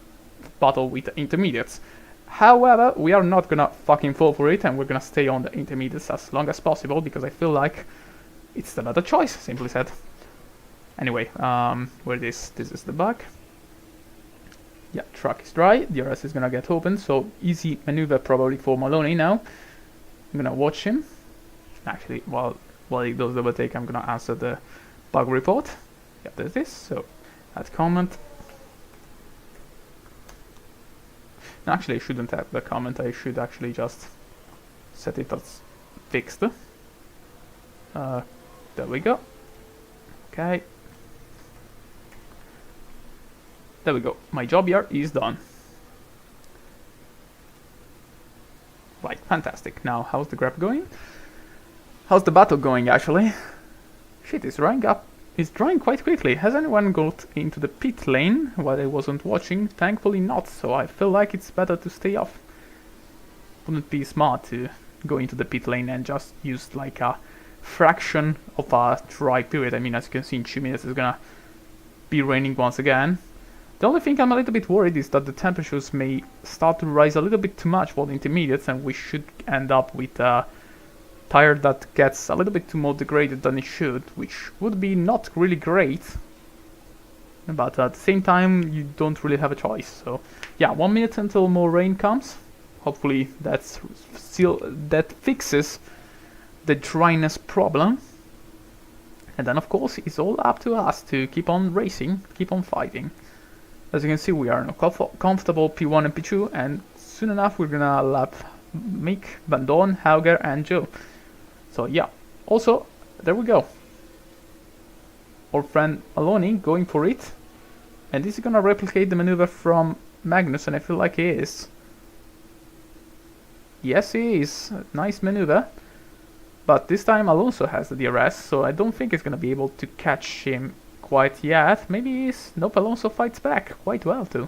S1: battle with the intermediates. However, we are not gonna fucking fall for it, and we're gonna stay on the intermediates as long as possible, because I feel like it's the better choice, simply said. Anyway, where this is the bug. Yeah, track is dry, DRS is gonna get open, so easy maneuver probably for Maloney now. I'm gonna watch him. Actually, while he does the overtake, I'm gonna answer the bug report. Yeah, there's this, so add comment. No, actually, I shouldn't add the comment, I should actually just set it as fixed. There we go. Okay. There we go. My job here is done. Right, fantastic. Now, how's the grab going? How's the battle going, actually? Shit, it's drying up. It's drying quite quickly. Has anyone got into the pit lane while I wasn't watching? Thankfully not, so I feel like it's better to stay off. Wouldn't be smart to go into the pit lane and just use like a fraction of a dry period. I mean, as you can see, in 2 minutes it's gonna be raining once again. The only thing I'm a little bit worried is that the temperatures may start to rise a little bit too much for the intermediates, and we should end up with a tire that gets a little bit too more degraded than it should, which would be not really great. But at the same time, you don't really have a choice. So yeah, 1 minute until more rain comes. Hopefully that fixes the dryness problem. And then of course it's all up to us to keep on racing, keep on fighting. As you can see, we are in a comfortable P1 and P2, and soon enough we're gonna lap Mick, Van Dorn, Hauger and Joe. So yeah, also, there we go. Our friend Maloney going for it. And is he gonna replicate the maneuver from Magnus? And I feel like he is. Yes, he is. Nice maneuver. But this time Alonso has the DRS, so I don't think he's gonna be able to catch him quite yet. Maybe he is. Nope, Alonso fights back quite well too.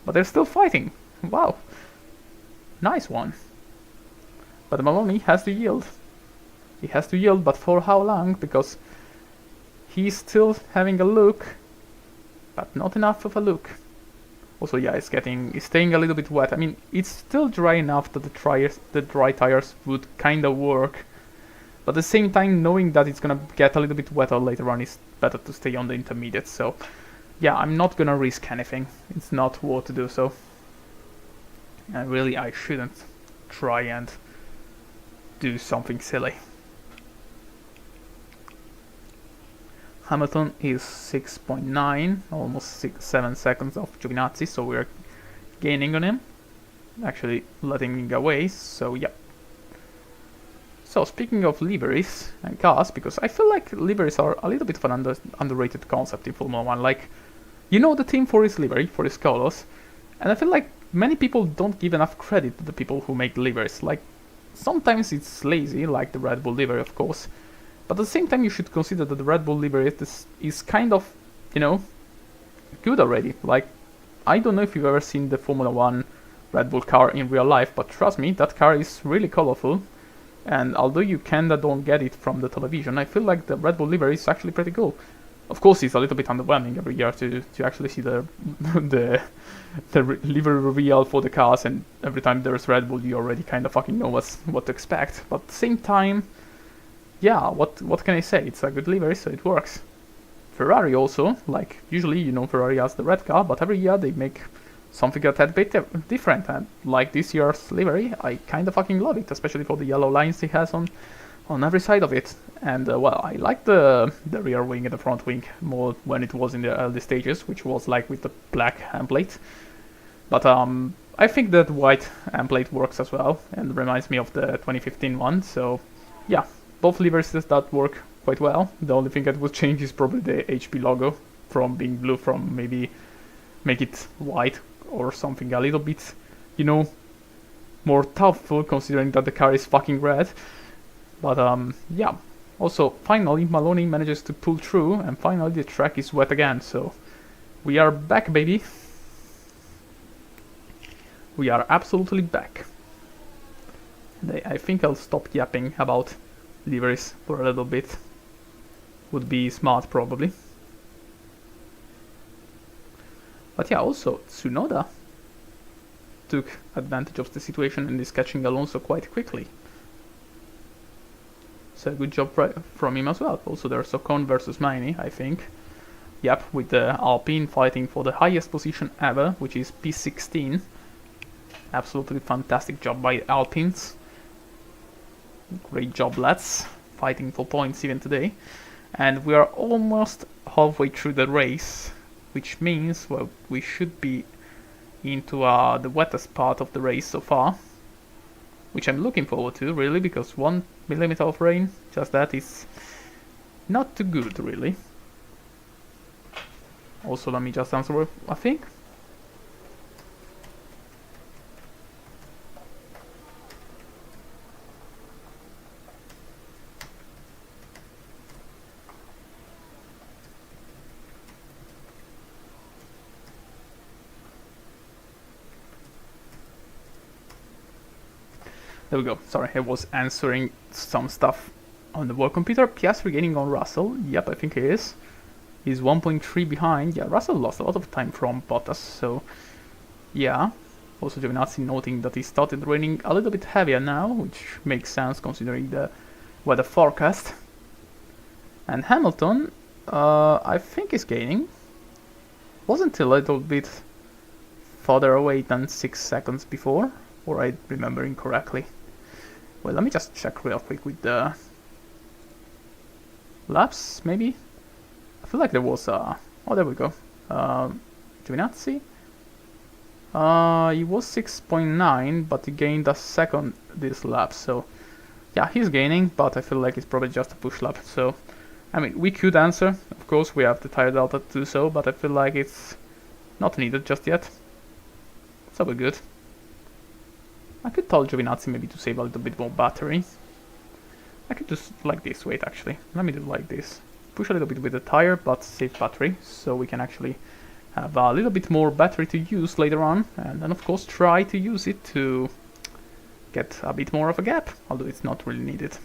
S1: But they're still fighting. Wow. Nice one. But Maloney has to yield. He has to yield, but for how long? Because he's still having a look, but not enough of a look. Also, yeah, it's staying a little bit wet. I mean, it's still dry enough that the dry tires would kind of work. But at the same time, knowing that it's gonna get a little bit wetter later on, is better to stay on the intermediate. So, yeah, I'm not gonna risk anything. It's not worth to do so. And really, I shouldn't try and do something silly. Hamilton is 6.9, almost 7 seconds off Giovinazzi, so we're gaining on him. Actually letting him go away, so yeah. So speaking of liveries and cars, because I feel like liveries are a little bit of an underrated concept in Formula 1. Like, you know the team for his livery, for his colours, and I feel like many people don't give enough credit to the people who make the liveries. Like, sometimes it's lazy, like the Red Bull livery, of course. But at the same time, you should consider that the Red Bull livery is kind of, you know, good already. Like, I don't know if you've ever seen the Formula 1 Red Bull car in real life, but trust me, that car is really colorful. And although you kinda don't get it from the television, I feel like the Red Bull livery is actually pretty cool. Of course, it's a little bit underwhelming every year to actually see the livery reveal for the cars, and every time there's Red Bull, you already kind of fucking know what to expect. But at the same time, yeah, what can I say? It's a good livery, so it works. Ferrari also, like, usually, you know, Ferrari has the red car, but every year they make something a tad bit different, and like this year's livery, I kind of fucking love it, especially for the yellow lines it has on every side of it. And well, I like the rear wing and the front wing more when it was in the early stages, which was like with the black handplate. But I think that white handplate works as well, and reminds me of the 2015 one, so yeah. Both liveries that work quite well. The only thing that would change is probably the HP logo from being blue, from maybe make it white or something a little bit, you know, more thoughtful, considering that the car is fucking red. But yeah. Also, finally, Maloney manages to pull through, and finally the track is wet again. So we are back, baby. We are absolutely back. And I think I'll stop yapping about liveries for a little bit. Would be smart, probably. But yeah, also Tsunoda took advantage of the situation and is catching Alonso quite quickly. So good job from him as well. Also there's Ocon versus Maini, I think. Yep, with the Alpine fighting for the highest position ever, which is P16. Absolutely fantastic job by Alpines. Great job, lads. Fighting for points even today. And we are almost halfway through the race, which means, well, we should be into the wettest part of the race so far, which I'm looking forward to, really, because 1 millimeter of rain, just that, is not too good, really. Also, let me just answer a thing. There we go. Sorry, I was answering some stuff on the work computer. Piastri gaining on Russell. Yep, I think he is. He's 1.3 behind. Yeah, Russell lost a lot of time from Bottas, so yeah. Also Giovinazzi noting that he started raining a little bit heavier now, which makes sense considering the weather forecast. And Hamilton, I think is gaining. Wasn't a little bit further away than 6 seconds before, or I remember incorrectly. Well, let me just check real quick with the laps, maybe? I feel like there was a... oh, there we go. Giovinazzi. He was 6.9, but he gained a second this lap, so... yeah, he's gaining, but I feel like it's probably just a push lap, so... I mean, we could answer. Of course, we have the tire delta to do so, but I feel like it's not needed just yet. So we're good. I could tell Giovinazzi maybe to save a little bit more battery. I could just like this, wait actually, let me do like this. Push a little bit with the tire, but save battery, so we can actually have a little bit more battery to use later on, and then of course try to use it to get a bit more of a gap, although it's not really needed.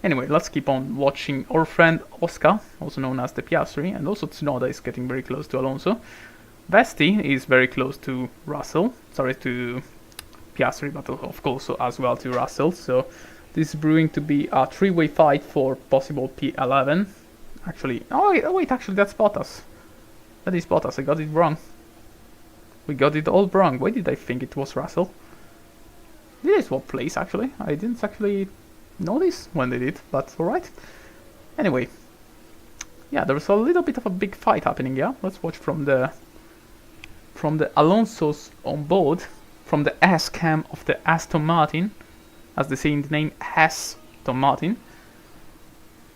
S1: Anyway, let's keep on watching our friend Oscar, also known as the Piastri, and also Tsunoda is getting very close to Alonso. Vesti is very close to Russell, sorry, to Piastri, but of course as well to Russell, so this is brewing to be a three-way fight for possible P11. Actually, oh wait, actually that's Bottas. That is Bottas, I got it wrong. We got it all wrong. Why did I think it was Russell? Did I swap place actually? I didn't actually notice when they did, but alright. Anyway, yeah, there's a little bit of a big fight happening, yeah? Let's watch from the Alonso's on board, from the S cam of the Aston Martin, as they say in the name, Aston Martin.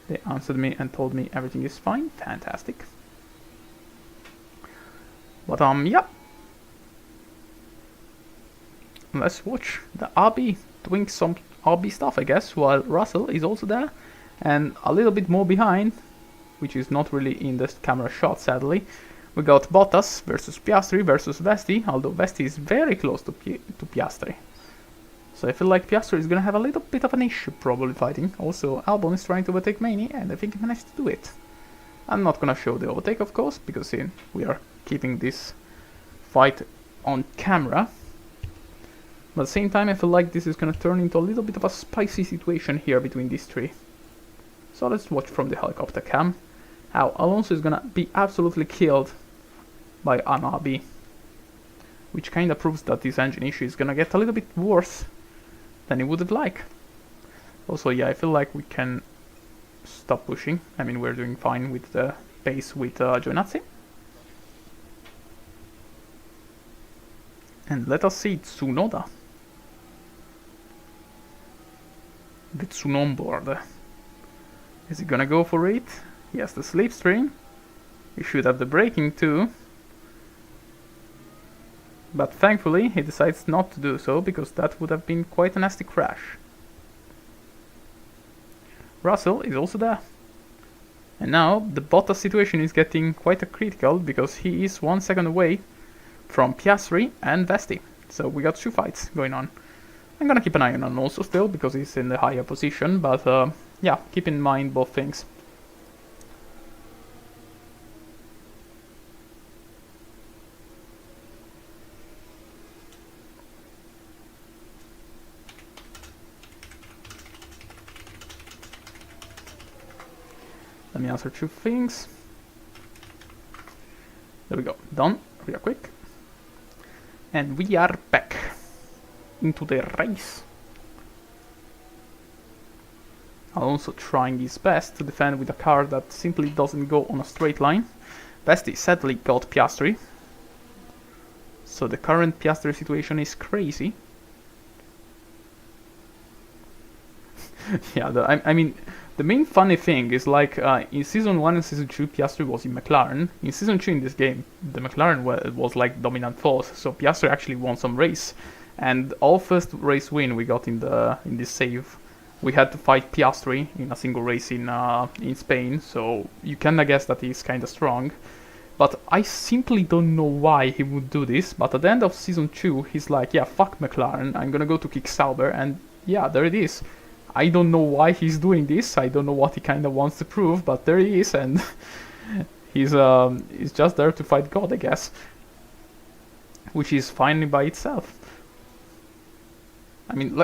S1: They answered me and told me everything is fine. Fantastic. But yeah. Let's watch the RB doing some RB stuff, I guess, while Russell is also there, and a little bit more behind, which is not really in the camera shot, sadly. We got Bottas versus Piastri versus Vesti, although Vesti is very close to Piastri. So I feel like Piastri is gonna have a little bit of an issue probably fighting. Also, Albon is trying to overtake Maney, and I think he managed to do it. I'm not gonna show the overtake, of course, because we are keeping this fight on camera. But at the same time, I feel like this is gonna turn into a little bit of a spicy situation here between these three. So let's watch from the helicopter cam how Alonso is gonna be absolutely killed by an RB, which kinda proves that this engine issue is gonna get a little bit worse than he would have liked. Also, yeah, I feel like we can stop pushing. I mean, we're doing fine with the pace with Giovinazzi. And let us see Tsunoda. The Tsunon board. Is he gonna go for it? He has the slipstream. He should have the braking too. But thankfully he decides not to do so, because that would have been quite a nasty crash. Russell is also there. And now the Bottas situation is getting quite critical, because he is 1 second away from Piastri and Vesti. So we got two fights going on. I'm gonna keep an eye on Alonso still, because he's in the higher position, but yeah, keep in mind both things. Let me answer 2 things. There we go. Done. Real quick. And we are back into the race. Alonso trying his best to defend with a car that simply doesn't go on a straight line. Vesti sadly got Piastri. So the current Piastri situation is crazy. Yeah, I mean, the main funny thing is like in Season 1 and Season 2 Piastri was in McLaren. In Season 2 in this game, the McLaren was like dominant force, so Piastri actually won some race. And all first race win we got in this save, we had to fight Piastri in a single race in Spain, so you kinda guess that he's kinda strong. But I simply don't know why he would do this, but at the end of Season 2 he's like, yeah, fuck McLaren, I'm gonna go to kick Sauber, and yeah, there it is. I don't know why he's doing this, I don't know what he kinda wants to prove, but there he is, and he's just there to fight God, I guess. Which is fine by itself. I mean,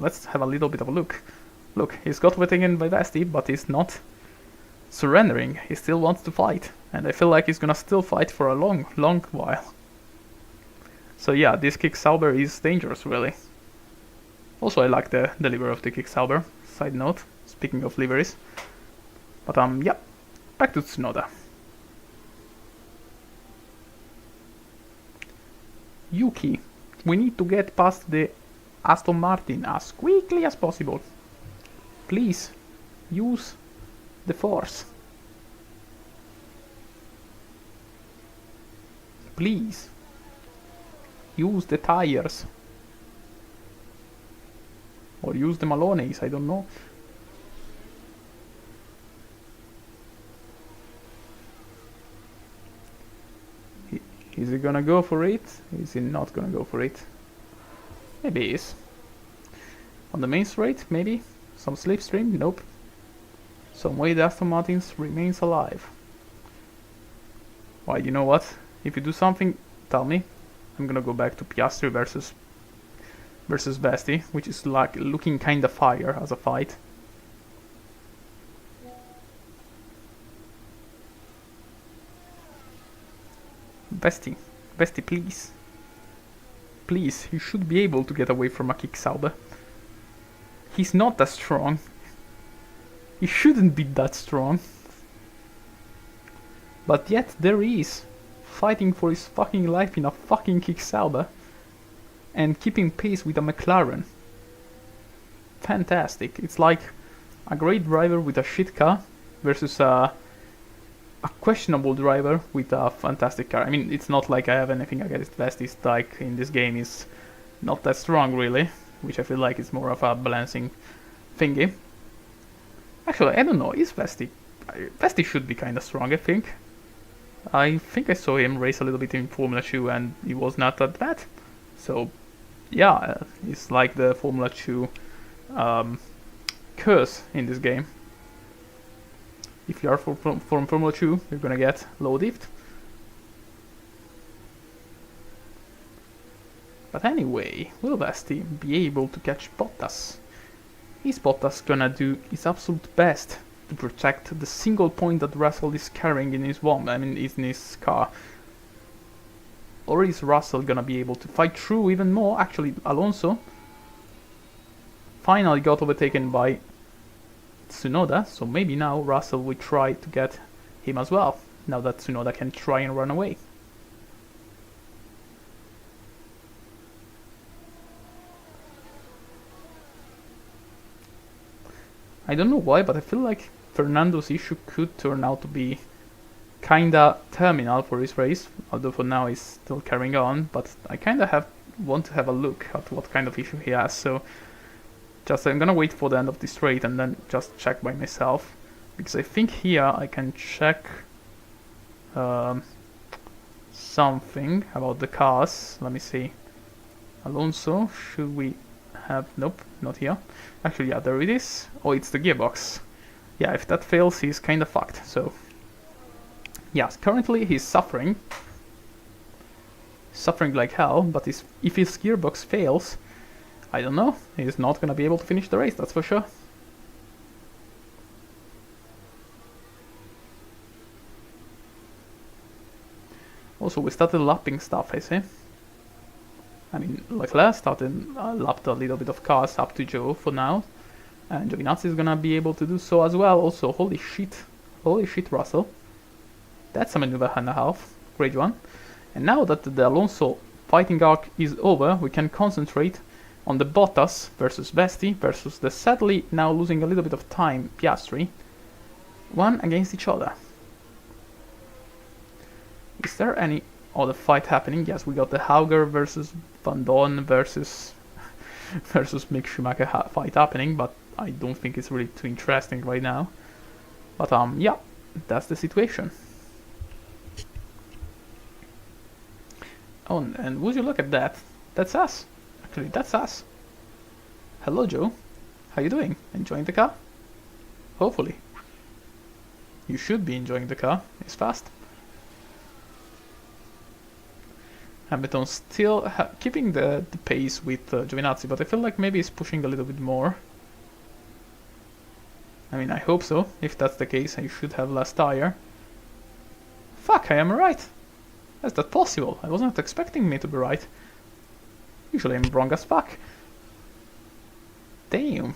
S1: let's have a little bit of a look. Look, he's got overtaken by Vesti, but he's not surrendering. He still wants to fight, and I feel like he's gonna still fight for a long, long while. So yeah, this kick Sauber is dangerous, really. Also, I like the livery of the kick Sauber. Side note, speaking of liveries. But yeah, back to Tsunoda. Yuki, we need to get past the Aston Martin as quickly as possible. Please, use the force. Please, use the tires. Or use the Malones, I don't know. Is he gonna go for it? Is he not gonna go for it? Maybe he is. On the main straight, maybe? Some slipstream? Nope. Some way the Aston Martin remains alive. Why, you know what? If you do something, tell me. I'm gonna go back to Piastri versus Vesti, which is like looking kinda fire as a fight. Vesti, please. Please, you should be able to get away from a kick Sauber. He's not that strong. He shouldn't be that strong. But yet there he is, fighting for his fucking life in a fucking kick Sauber. And keeping pace with a McLaren. Fantastic. It's like a great driver with a shit car versus a questionable driver with a fantastic car. I mean, it's not like I have anything against Vesti's, like in this game is not that strong really, which I feel like is more of a balancing thingy. Actually, I don't know, is Vesti should be kinda strong, I think. I think I saw him race a little bit in Formula 2 and he was not that bad. So yeah, it's like the Formula 2 curse in this game. If you are from Formula 2, you're gonna get low diff. But anyway, will Vesti be able to catch Bottas? Is Bottas gonna do his absolute best to protect the single point that Russell is carrying in his in his car? Or is Russell gonna be able to fight through even more? Actually, Alonso finally got overtaken by Tsunoda, so maybe now Russell will try to get him as well, now that Tsunoda can try and run away. I don't know why, but I feel like Fernando's issue could turn out to be kinda terminal for his race, although for now he's still carrying on, but I kinda want to have a look at what kind of issue he has, so I'm gonna wait for the end of this straight and then just check by myself, because I think here I can check something about the cars. Let me see. Alonso, should we have... Nope, not here. Actually, yeah, there it is. Oh, it's the gearbox. Yeah, if that fails, he's kinda fucked, so... Yes, currently he's suffering like hell, but if his gearbox fails, I don't know, he's not gonna be able to finish the race, that's for sure. Also, we started lapping stuff, I see. I mean, Leclerc started lapped a little bit of cars up to Joe for now. And Giovinazzi is gonna be able to do so as well. Also, holy shit, Russell. That's a maneuver and a half, great one. And now that the Alonso fighting arc is over, we can concentrate on the Bottas versus Vesti versus the sadly now losing a little bit of time Piastri. One against each other. Is there any other fight happening? Yes, we got the Hauger versus Van Dorn versus Mick Schumacher fight happening, but I don't think it's really too interesting right now. But yeah, that's the situation. Oh, and would you look at that? That's us. Actually, that's us. Hello, Joe. How you doing? Enjoying the car? Hopefully. You should be enjoying the car. It's fast. Hamilton still keeping the pace with Giovinazzi, but I feel like maybe he's pushing a little bit more. I mean, I hope so. If that's the case, I should have less tire. Fuck, I am right. How's that possible? I wasn't expecting me to be right. Usually I'm wrong as fuck. Damn.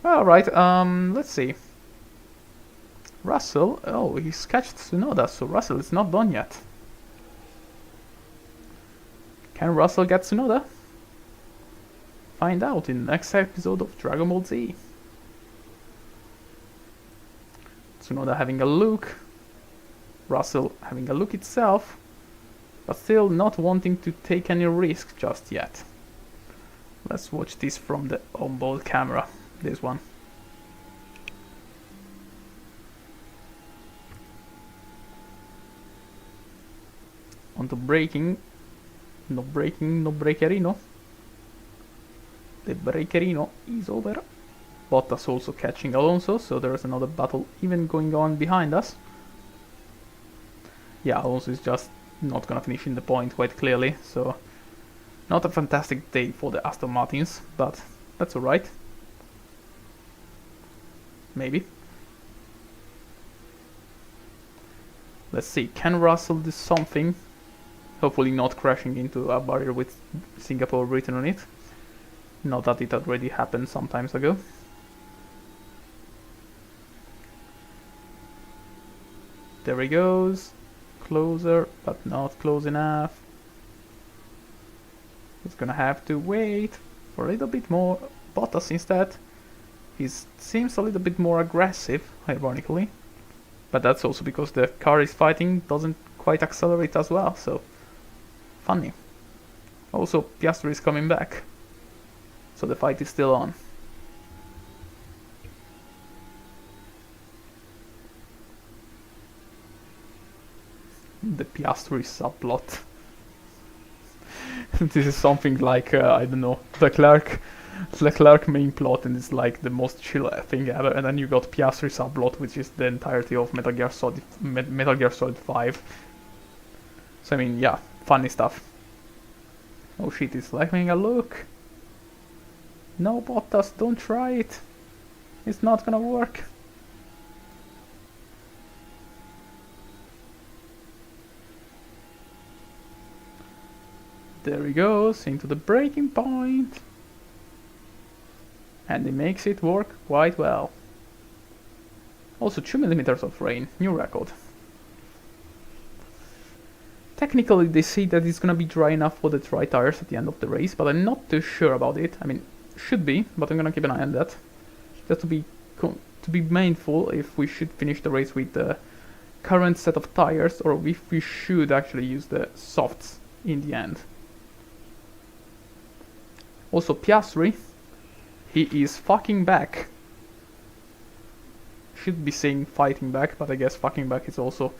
S1: Alright, let's see. Russell, oh, he's catched Tsunoda, so Russell is not done yet. Can Russell get Tsunoda? Find out in the next episode of Dragon Ball Z. Tsunoda having a look. Russell having a look itself. But still not wanting to take any risk just yet. Let's watch this from the onboard camera. This one. Onto braking. No braking, no breakerino. The breakerino is over. Bottas also catching Alonso, so there's another battle even going on behind us. Yeah, Alonso is just not gonna finish in the point quite clearly, so not a fantastic day for the Aston Martins, but that's alright. Maybe. Let's see, can Russell do something? Hopefully not crashing into a barrier with Singapore written on it. Not that it already happened some times ago. There he goes. Closer, but not close enough. He's gonna have to wait for a little bit more. Bottas instead. He seems a little bit more aggressive, ironically. But that's also because the car is fighting doesn't quite accelerate as well, so funny. Also, Piastri is coming back. So the fight is still on. The Piastri subplot. This is something like, I don't know, Leclerc main plot, and it's like the most chill thing ever, and then you got Piastri subplot, which is the entirety of Metal Gear Solid 5. So I mean, yeah, funny stuff. Oh shit, it's like having a look. No, Bottas, don't try it. It's not gonna work. There he goes, into the braking point. And he makes it work quite well. Also 2 millimeters of rain, new record. Technically they say that it's gonna be dry enough for the dry tires at the end of the race, but I'm not too sure about it. I mean, should be, but I'm gonna keep an eye on that. Just to be mindful if we should finish the race with the current set of tires, or if we should actually use the softs in the end. Also Piastri, he is fucking back. Should be saying fighting back, but I guess fucking back is also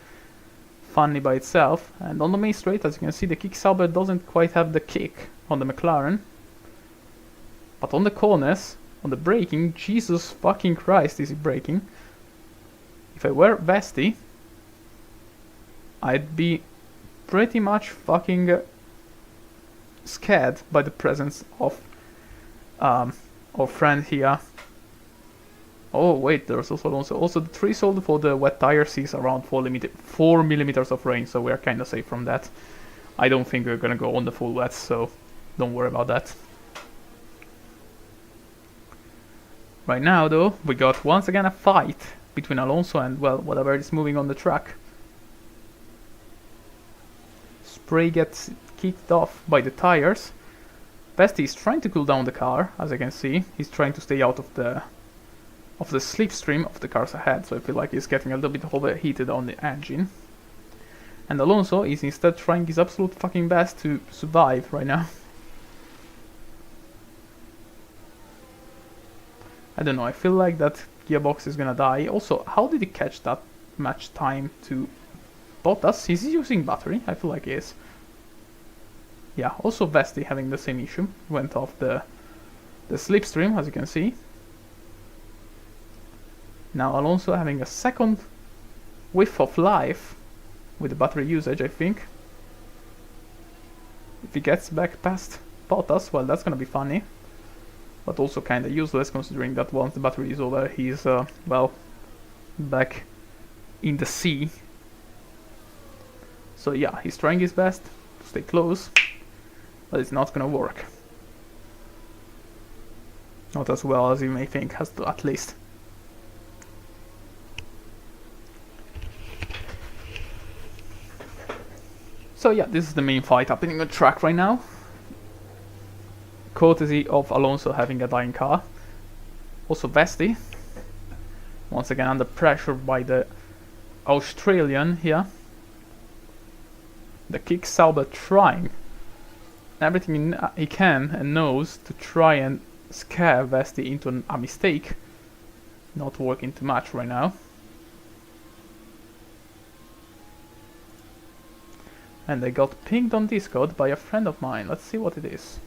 S1: funny by itself. And on the main straight, as you can see, the Kicksauber doesn't quite have the kick on the McLaren. But on the corners, on the braking, Jesus fucking Christ is he braking. If I were Vesti, I'd be pretty much fucking scared by the presence of our friend here, Oh wait, there's also Alonso. Also, the threshold for the wet tires is around 4 millimeters of rain, so we are kind of safe from that. I don't think we're gonna go on the full wet, so don't worry about that. Right now, though, we got once again a fight between Alonso and, well, whatever is moving on the track. Spray gets kicked off by the tires. Vesti is trying to cool down the car, as I can see. He's trying to stay out of the slipstream of the cars ahead, so I feel like he's getting a little bit overheated on the engine. And Alonso is instead trying his absolute fucking best to survive right now. I don't know, I feel like that gearbox is gonna die. Also, how did he catch that much time to Bottas? Is he using battery? I feel like he is. Yeah, also Vesti having the same issue. Went off the slipstream, as you can see. Now Alonso having a second whiff of life with the battery usage, I think. If he gets back past Bottas, well, that's gonna be funny. But also kinda useless, considering that once the battery is over, he's, well, back in the sea. So yeah, he's trying his best to stay close, but it's not gonna work. Not as well as you may think, at least. So yeah, this is the main fight happening on track right now. Courtesy of Alonso having a dying car. Also Vesti, once again under pressure by the Australian here. The Kick Sauber trying everything he can and knows to try and scare Vesti into a mistake. Not working too much right now. And I got pinged on Discord by a friend of mine. Let's see what it is.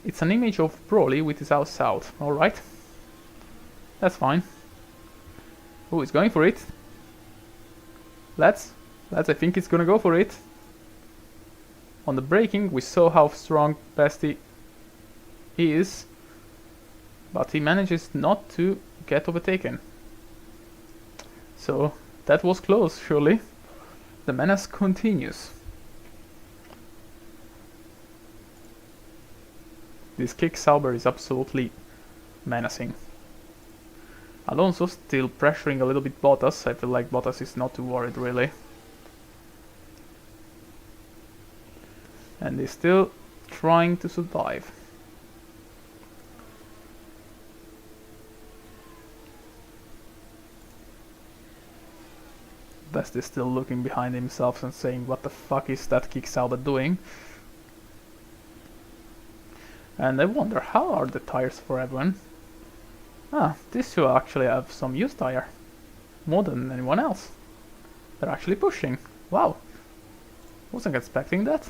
S1: It's an image of Broly with his house out. Alright. That's fine. Oh, he's going for it. Let's. I think it's gonna go for it. On the braking, we saw how strong Vesti is. But he manages not to get overtaken. So, that was close, surely. The menace continues. This Kick Sauber is absolutely menacing. Alonso still pressuring a little bit Bottas. I feel like Bottas is not too worried really. And he's still trying to survive. Best is still looking behind himself and saying, what the fuck is that Kick Sauber doing? And I wonder, how are the tires for everyone? Ah, these two actually have some used tire. More than anyone else. They're actually pushing. Wow. Wasn't expecting that.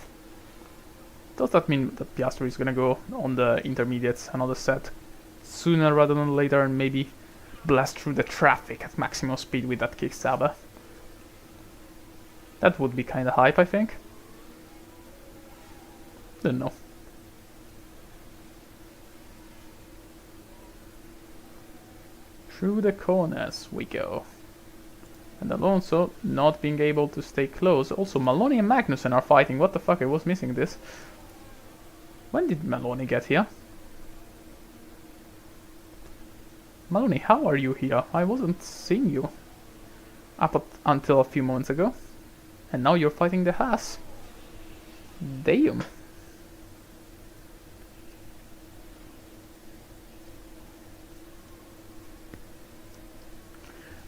S1: Does that mean that Piastri is gonna go on the intermediates another set sooner rather than later and maybe blast through the traffic at maximum speed with that Kick Sauber? That would be kinda hype, I think. Don't know. Through the corners we go. And Alonso not being able to stay close. Also, Maloney and Magnussen are fighting. What the fuck, I was missing this. When did Maloney get here? Maloney, how are you here? I wasn't seeing you until a few moments ago. And now you're fighting the Haas. Damn.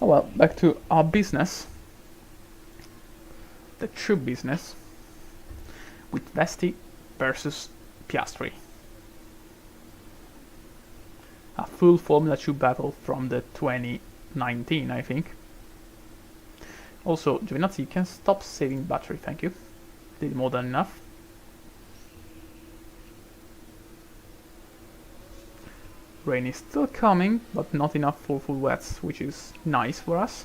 S1: Oh well, back to our business. The true business. With Vesti versus Piastri. A full Formula 2 battle from the 2019, I think. Also, Giovinazzi, you can stop saving battery, thank you. Did more than enough. Rain is still coming, but not enough for full wets, which is nice for us.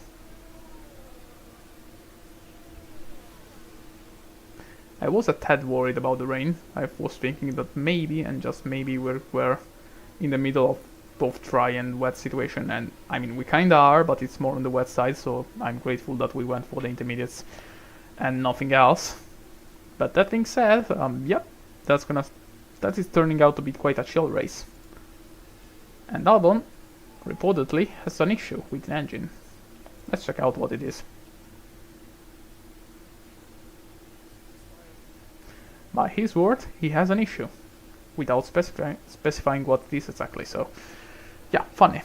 S1: I was a tad worried about the rain. I was thinking that maybe, and just maybe, we're in the middle of both dry and wet situation, and I mean we kinda are, but it's more on the wet side, so I'm grateful that we went for the intermediates and nothing else. But that being said, yep, that is turning out to be quite a chill race. And Albon reportedly has an issue with the engine. Let's check out what it is. By his word, he has an issue, without specifying what it is exactly, so yeah, funny.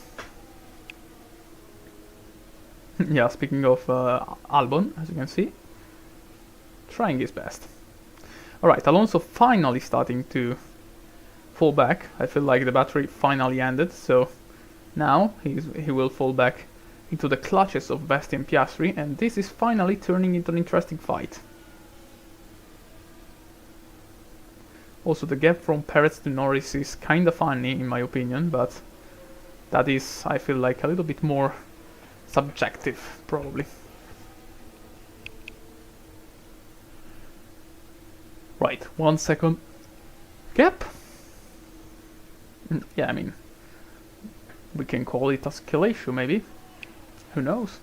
S1: Yeah, speaking of Albon, as you can see, trying his best. Alright, Alonso finally starting to fall back. I feel like the battery finally ended, so now he will fall back into the clutches of Vesti and Piastri, and this is finally turning into an interesting fight. Also, the gap from Perez to Norris is kinda funny in my opinion, but that is, I feel like, a little bit more subjective, probably. Right, 1 second gap. Yeah, I mean, we can call it a skill issue, maybe. Who knows?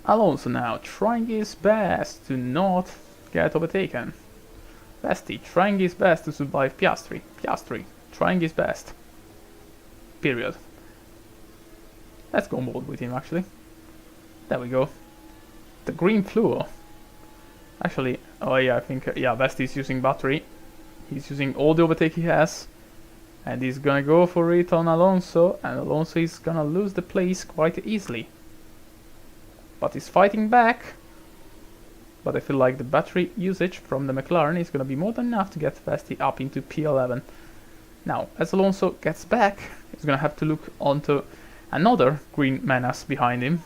S1: Alonso now trying his best to not get overtaken. Vesti trying his best to survive Piastri. Piastri trying his best. Period. Let's go on board with him, actually. There we go. The green fluo. Actually, oh yeah, I think, yeah, Vesti is using battery. He's using all the overtake he has. And he's gonna go for it on Alonso. And Alonso is gonna lose the place quite easily. But he's fighting back. But I feel like the battery usage from the McLaren is gonna be more than enough to get Vesti up into P11. Now, as Alonso gets back, he's gonna have to look onto another green menace behind him.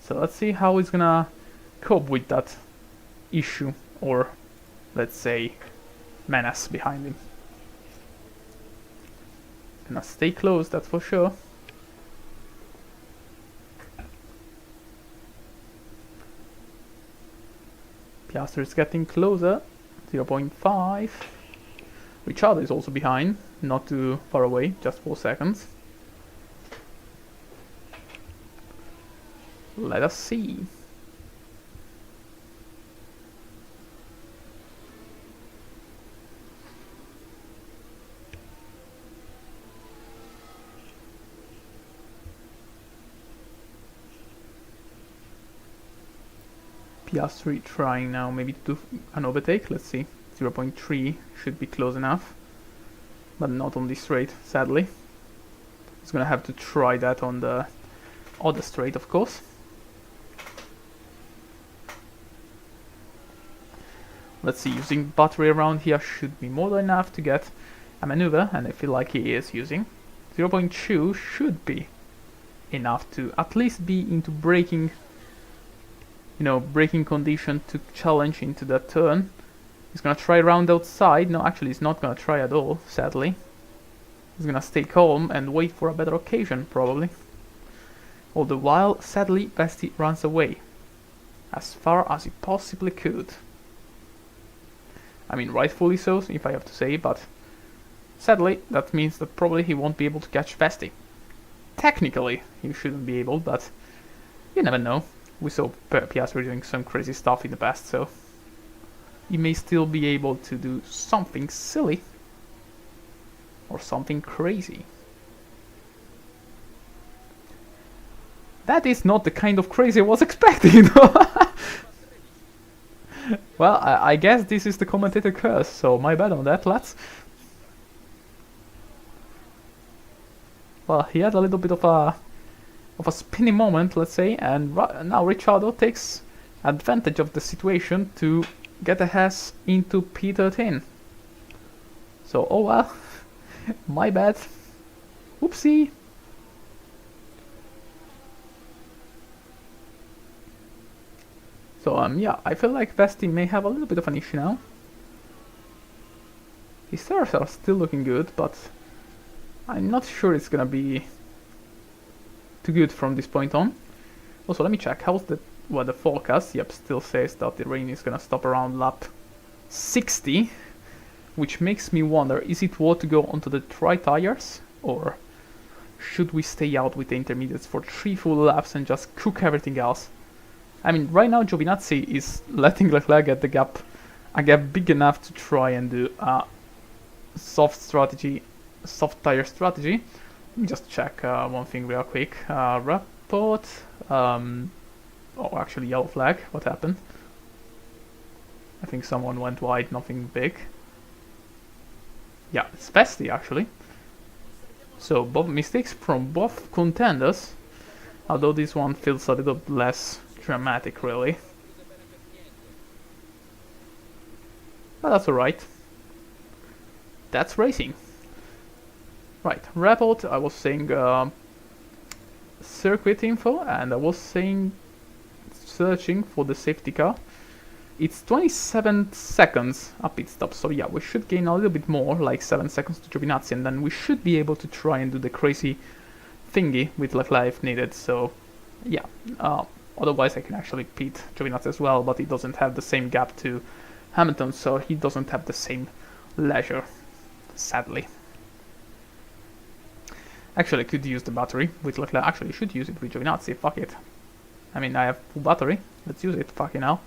S1: So let's see how he's gonna cope with that issue, or let's say menace behind him. Gonna stay close, that's for sure. Piastri is getting closer, 0.5. Ricciardo is also behind, not too far away, just 4 seconds. Let us see. Piastri trying now maybe to do an overtake, let's see. 0.3 should be close enough, but not on this straight, sadly. He's gonna have to try that on the other straight, of course. Let's see, using battery around here should be more than enough to get a maneuver, and I feel like he is using. 0.2 should be enough to at least be into braking, braking condition to challenge into that turn. He's gonna try round outside. No, actually he's not gonna try at all, sadly. He's gonna stay calm and wait for a better occasion, probably. All the while, sadly, Vesti runs away. As far as he possibly could. I mean, rightfully so, if I have to say, but sadly, that means that probably he won't be able to catch Vesti. Technically, he shouldn't be able, but you never know. We saw Piastri doing some crazy stuff in the past, so he may still be able to do something silly or something crazy. That is not the kind of crazy I was expecting. Well, I guess this is the commentator curse, so my bad on that, lads. Well, he had a little bit of a spinny moment, let's say, and now Ricciardo takes advantage of the situation to get a Haas into P13. So, oh well, my bad. Oopsie. So, yeah, I feel like Vesti may have a little bit of an issue now. His tires are still looking good, but I'm not sure it's gonna be too good from this point on. Also, let me check, how's the weather forecast? Yep, still says that the rain is gonna stop around lap 60. which makes me wonder, is it worth to go onto the dry tires, or should we stay out with the intermediates for 3 full laps and just cook everything else? I mean, right now Giovinazzi is letting Leclerc get a gap big enough to try and do a soft tire strategy. Let me just check one thing real quick. Report. Oh, actually, yellow flag. What happened? I think someone went wide, nothing big. Yeah, it's Festi actually. So both mistakes from both contenders, although this one feels a little less dramatic really. But that's alright. That's racing. Right, report, I was saying circuit info, and I was saying searching for the safety car. It's 27 seconds a pit stop, so yeah, we should gain a little bit more, like 7 seconds to Giovinazzi, and then we should be able to try and do the crazy thingy with Leclerc if needed, so yeah. Otherwise I can actually pit Giovinazzi as well, but he doesn't have the same gap to Hamilton, so he doesn't have the same leisure, sadly. Actually, I could use the battery with Leclerc. Actually, I should use it with Giovinazzi, fuck it. I mean, I have full battery, let's use it, fucking hell.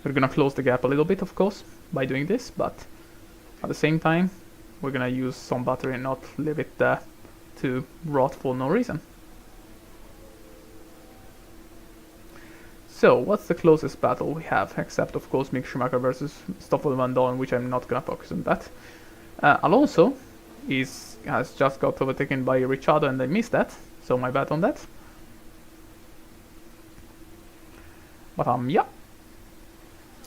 S1: We're gonna close the gap a little bit, of course, by doing this, but at the same time, we're gonna use some battery and not leave it to rot for no reason. So, what's the closest battle we have, except of course Mick Schumacher versus Stoffel Van Dorn, which I'm not gonna focus on that. Alonso has just got overtaken by Ricciardo and I missed that, so my bad on that. But yeah.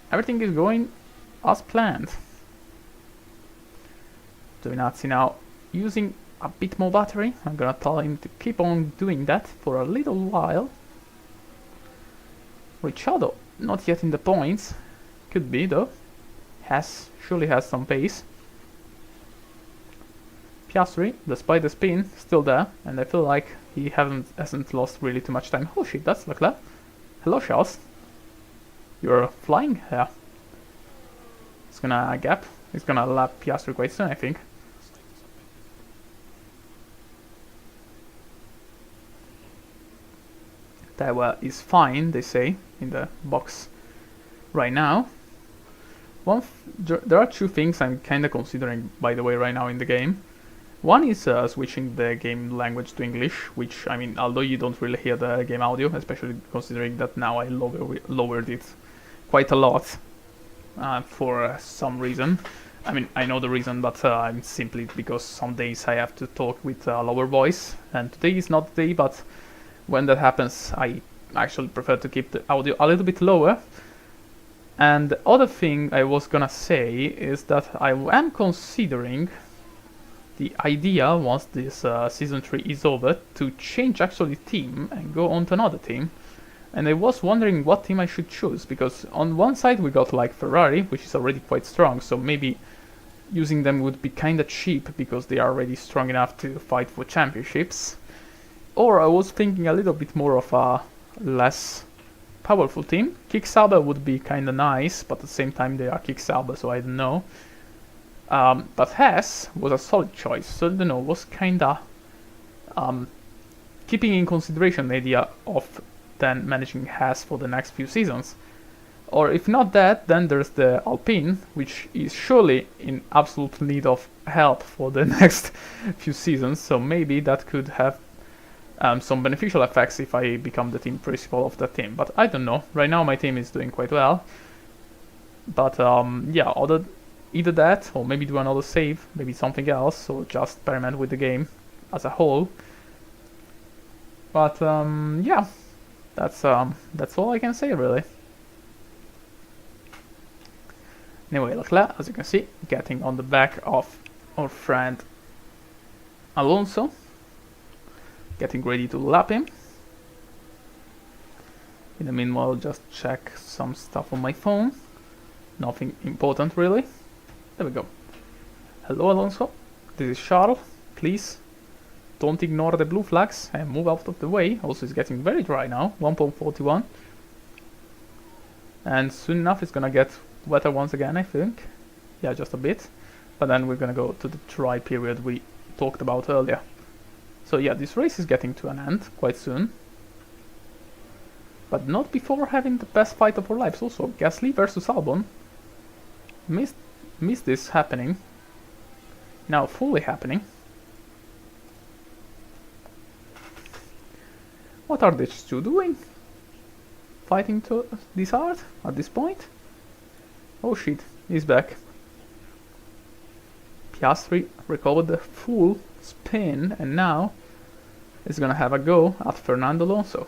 S1: Everything is going as planned. Giovinazzi now using a bit more battery. I'm gonna tell him to keep on doing that for a little while. Ricciardo not yet in the points. Could be though. Surely has some pace. Piastri, despite the spin, still there, and I feel like he hasn't lost really too much time. Oh shit, that's Leclerc. Hello Charles. You're flying? Yeah. It's gonna gap. It's gonna lap Piastri quite soon, I think. Taiwa is fine, they say, in the box right now. There are 2 things I'm kinda considering, by the way, right now in the game. One is switching the game language to English, which, I mean, although you don't really hear the game audio, especially considering that now I lowered it quite a lot for some reason. I mean, I know the reason, but I'm simply because some days I have to talk with a lower voice, and today is not the day, but when that happens, I actually prefer to keep the audio a little bit lower. And the other thing I was gonna say is that I am considering the idea, once this season 3 is over, to change actually team and go on to another team. And I was wondering what team I should choose, because on one side we got like Ferrari, which is already quite strong, so maybe using them would be kinda cheap because they are already strong enough to fight for championships. Or I was thinking a little bit more of a less powerful team. Kick Sauber would be kinda nice, but at the same time they are Kick Sauber, so I don't know. But Hess was a solid choice, so I don't know, was kinda keeping in consideration the idea of then managing Hess for the next few seasons. Or if not that, then there's the Alpine, which is surely in absolute need of help for the next few seasons, so maybe that could have some beneficial effects if I become the team principal of that team. But I don't know, right now my team is doing quite well. But yeah, either that, or maybe do another save, maybe something else, or just experiment with the game as a whole. But yeah, that's all I can say really. Anyway, Leclerc, as you can see, getting on the back of our friend Alonso, getting ready to lap him. In the meanwhile, just check some stuff on my phone. Nothing important really. There we go. Hello Alonso, this is Charles. Please don't ignore the blue flags and move out of the way. Also, it's getting very dry now, 1.41. And soon enough it's gonna get wetter once again, I think. Yeah, just a bit. But then we're gonna go to the dry period we talked about earlier. So yeah, this race is getting to an end quite soon. But not before having the best fight of our lives also. Gasly versus Albon. Missed this happening. Now fully happening. What are these two doing? Fighting to this hard at this point? Oh shit, he's back. Piastri recovered the full spin and now is gonna have a go at Fernando Alonso.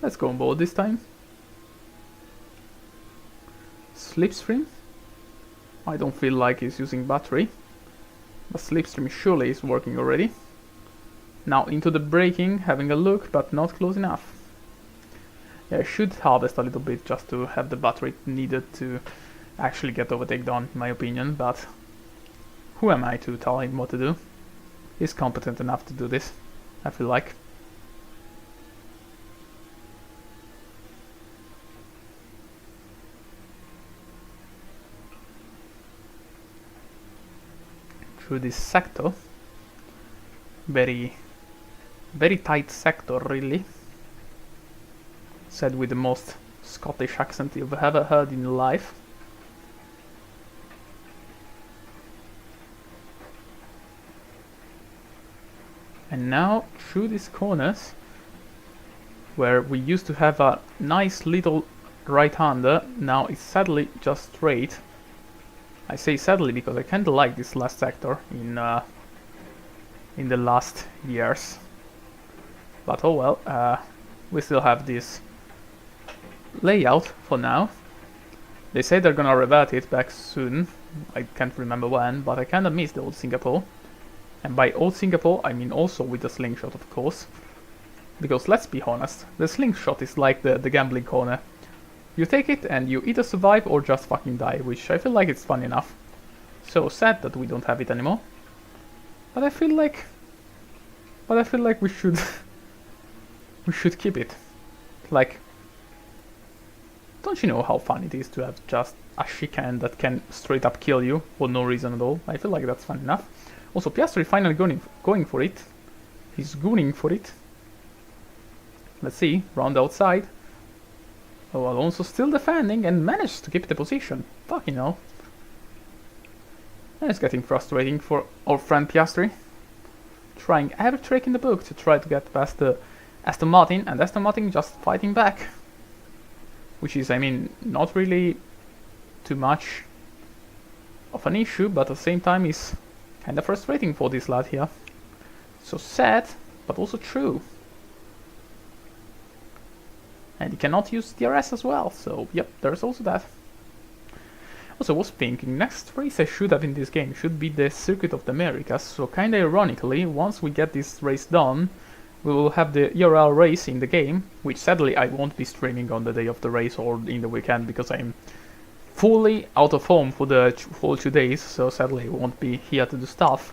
S1: Let's go on board this time. Slipstream. I don't feel like he's using battery, but Slipstream surely is working already. Now into the braking, having a look, but not close enough. Yeah, I should harvest a little bit just to have the battery needed to actually get overtake done, in my opinion, but who am I to tell him what to do? He's competent enough to do this, I feel like. Through this sector, very tight sector, really, said with the most Scottish accent you've ever heard in your life. And now through these corners, where we used to have a nice little right-hander, now it's sadly just straight. I say sadly because I kinda like this last sector in the last years. But oh well, we still have this layout for now. They say they're gonna revert it back soon. I can't remember when, but I kinda miss the old Singapore. And by old Singapore, I mean also with the slingshot, of course. Because let's be honest, the slingshot is like the gambling corner. You take it and you either survive or just fucking die, which I feel like it's fun enough. So sad that we don't have it anymore. But I feel like we should we should keep it. Like, don't you know how fun it is to have just a chicane that can straight up kill you for no reason at all? I feel like that's fun enough. Also, Piastri finally going for it. He's gooning for it. Let's see, round outside. Oh, Alonso still defending and managed to keep the position. Fucking hell. And it's getting frustrating for our friend Piastri. Trying every trick in the book to try to get past the Aston Martin, and Aston Martin just fighting back. Which is, I mean, not really too much of an issue, but at the same time is kinda frustrating for this lad here. So sad, but also true. And he cannot use DRS as well, so yep, there's also that. Also, I was thinking, next race I should have in this game should be the Circuit of the Americas, so kinda ironically, once we get this race done, we will have the ERL race in the game, which sadly I won't be streaming on the day of the race or in the weekend, because I'm fully out of home for the whole 2 days, so sadly I won't be here to do stuff.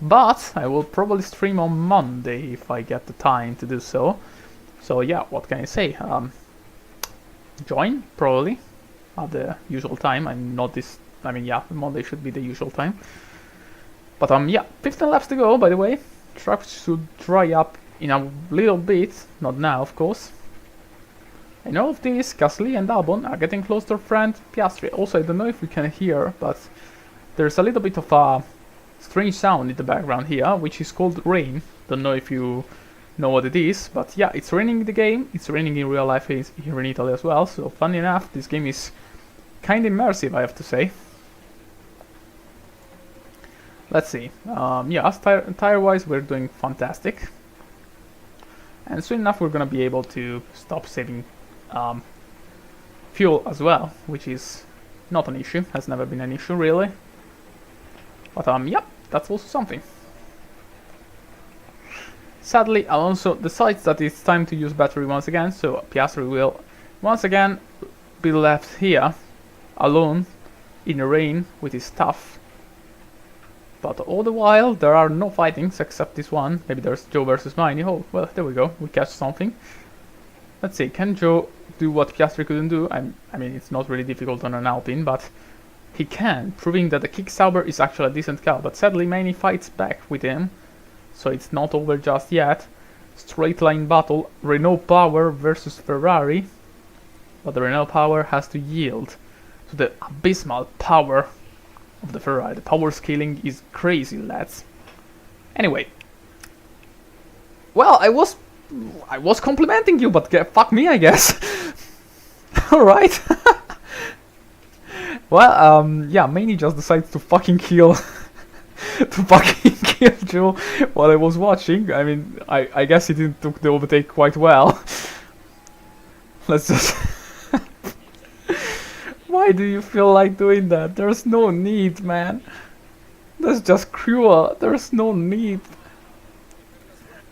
S1: But I will probably stream on Monday if I get the time to do so. So yeah, what can I say? Join, probably, at the usual time. I mean, yeah, Monday should be the usual time. But yeah, 15 laps to go, by the way. Track should dry up in a little bit, not now, of course. And all of these, Gasly and Albon are getting close to our friend Piastri. Also, I don't know if we can hear, but there's a little bit of a strange sound in the background here, which is called rain. Don't know if you know what it is, but yeah, it's raining in the game, it's raining in real life here in Italy as well, so funny enough, this game is kind of immersive, I have to say. Let's see, yeah, tire-wise we're doing fantastic. And soon enough we're gonna be able to stop saving fuel as well, which is not an issue, has never been an issue really. But yeah, that's also something. Sadly, Alonso decides that it's time to use battery once again, so Piastri will once again be left here, alone, in the rain with his stuff. But all the while, there are no fightings except this one. Maybe there's Joe versus mine. Oh, well, there we go, we catch something. Let's see, can Joe do what Piastri couldn't do? I mean, it's not really difficult on an Alpine, but he can, proving that the Kick Sauber is actually a decent car. But sadly, Manny fights back with him, so it's not over just yet. Straight line battle, Renault Power versus Ferrari, but the Renault Power has to yield to the abysmal power of the Ferrari. The power scaling is crazy, lads. Anyway, well, I was complimenting you, but fuck me, I guess. All right. Well, yeah, Manny just decides to fucking kill, Joe while I was watching. I mean, I guess he didn't took the overtake quite well. Let's just. Why do you feel like doing that? There's no need, man. That's just cruel. There's no need.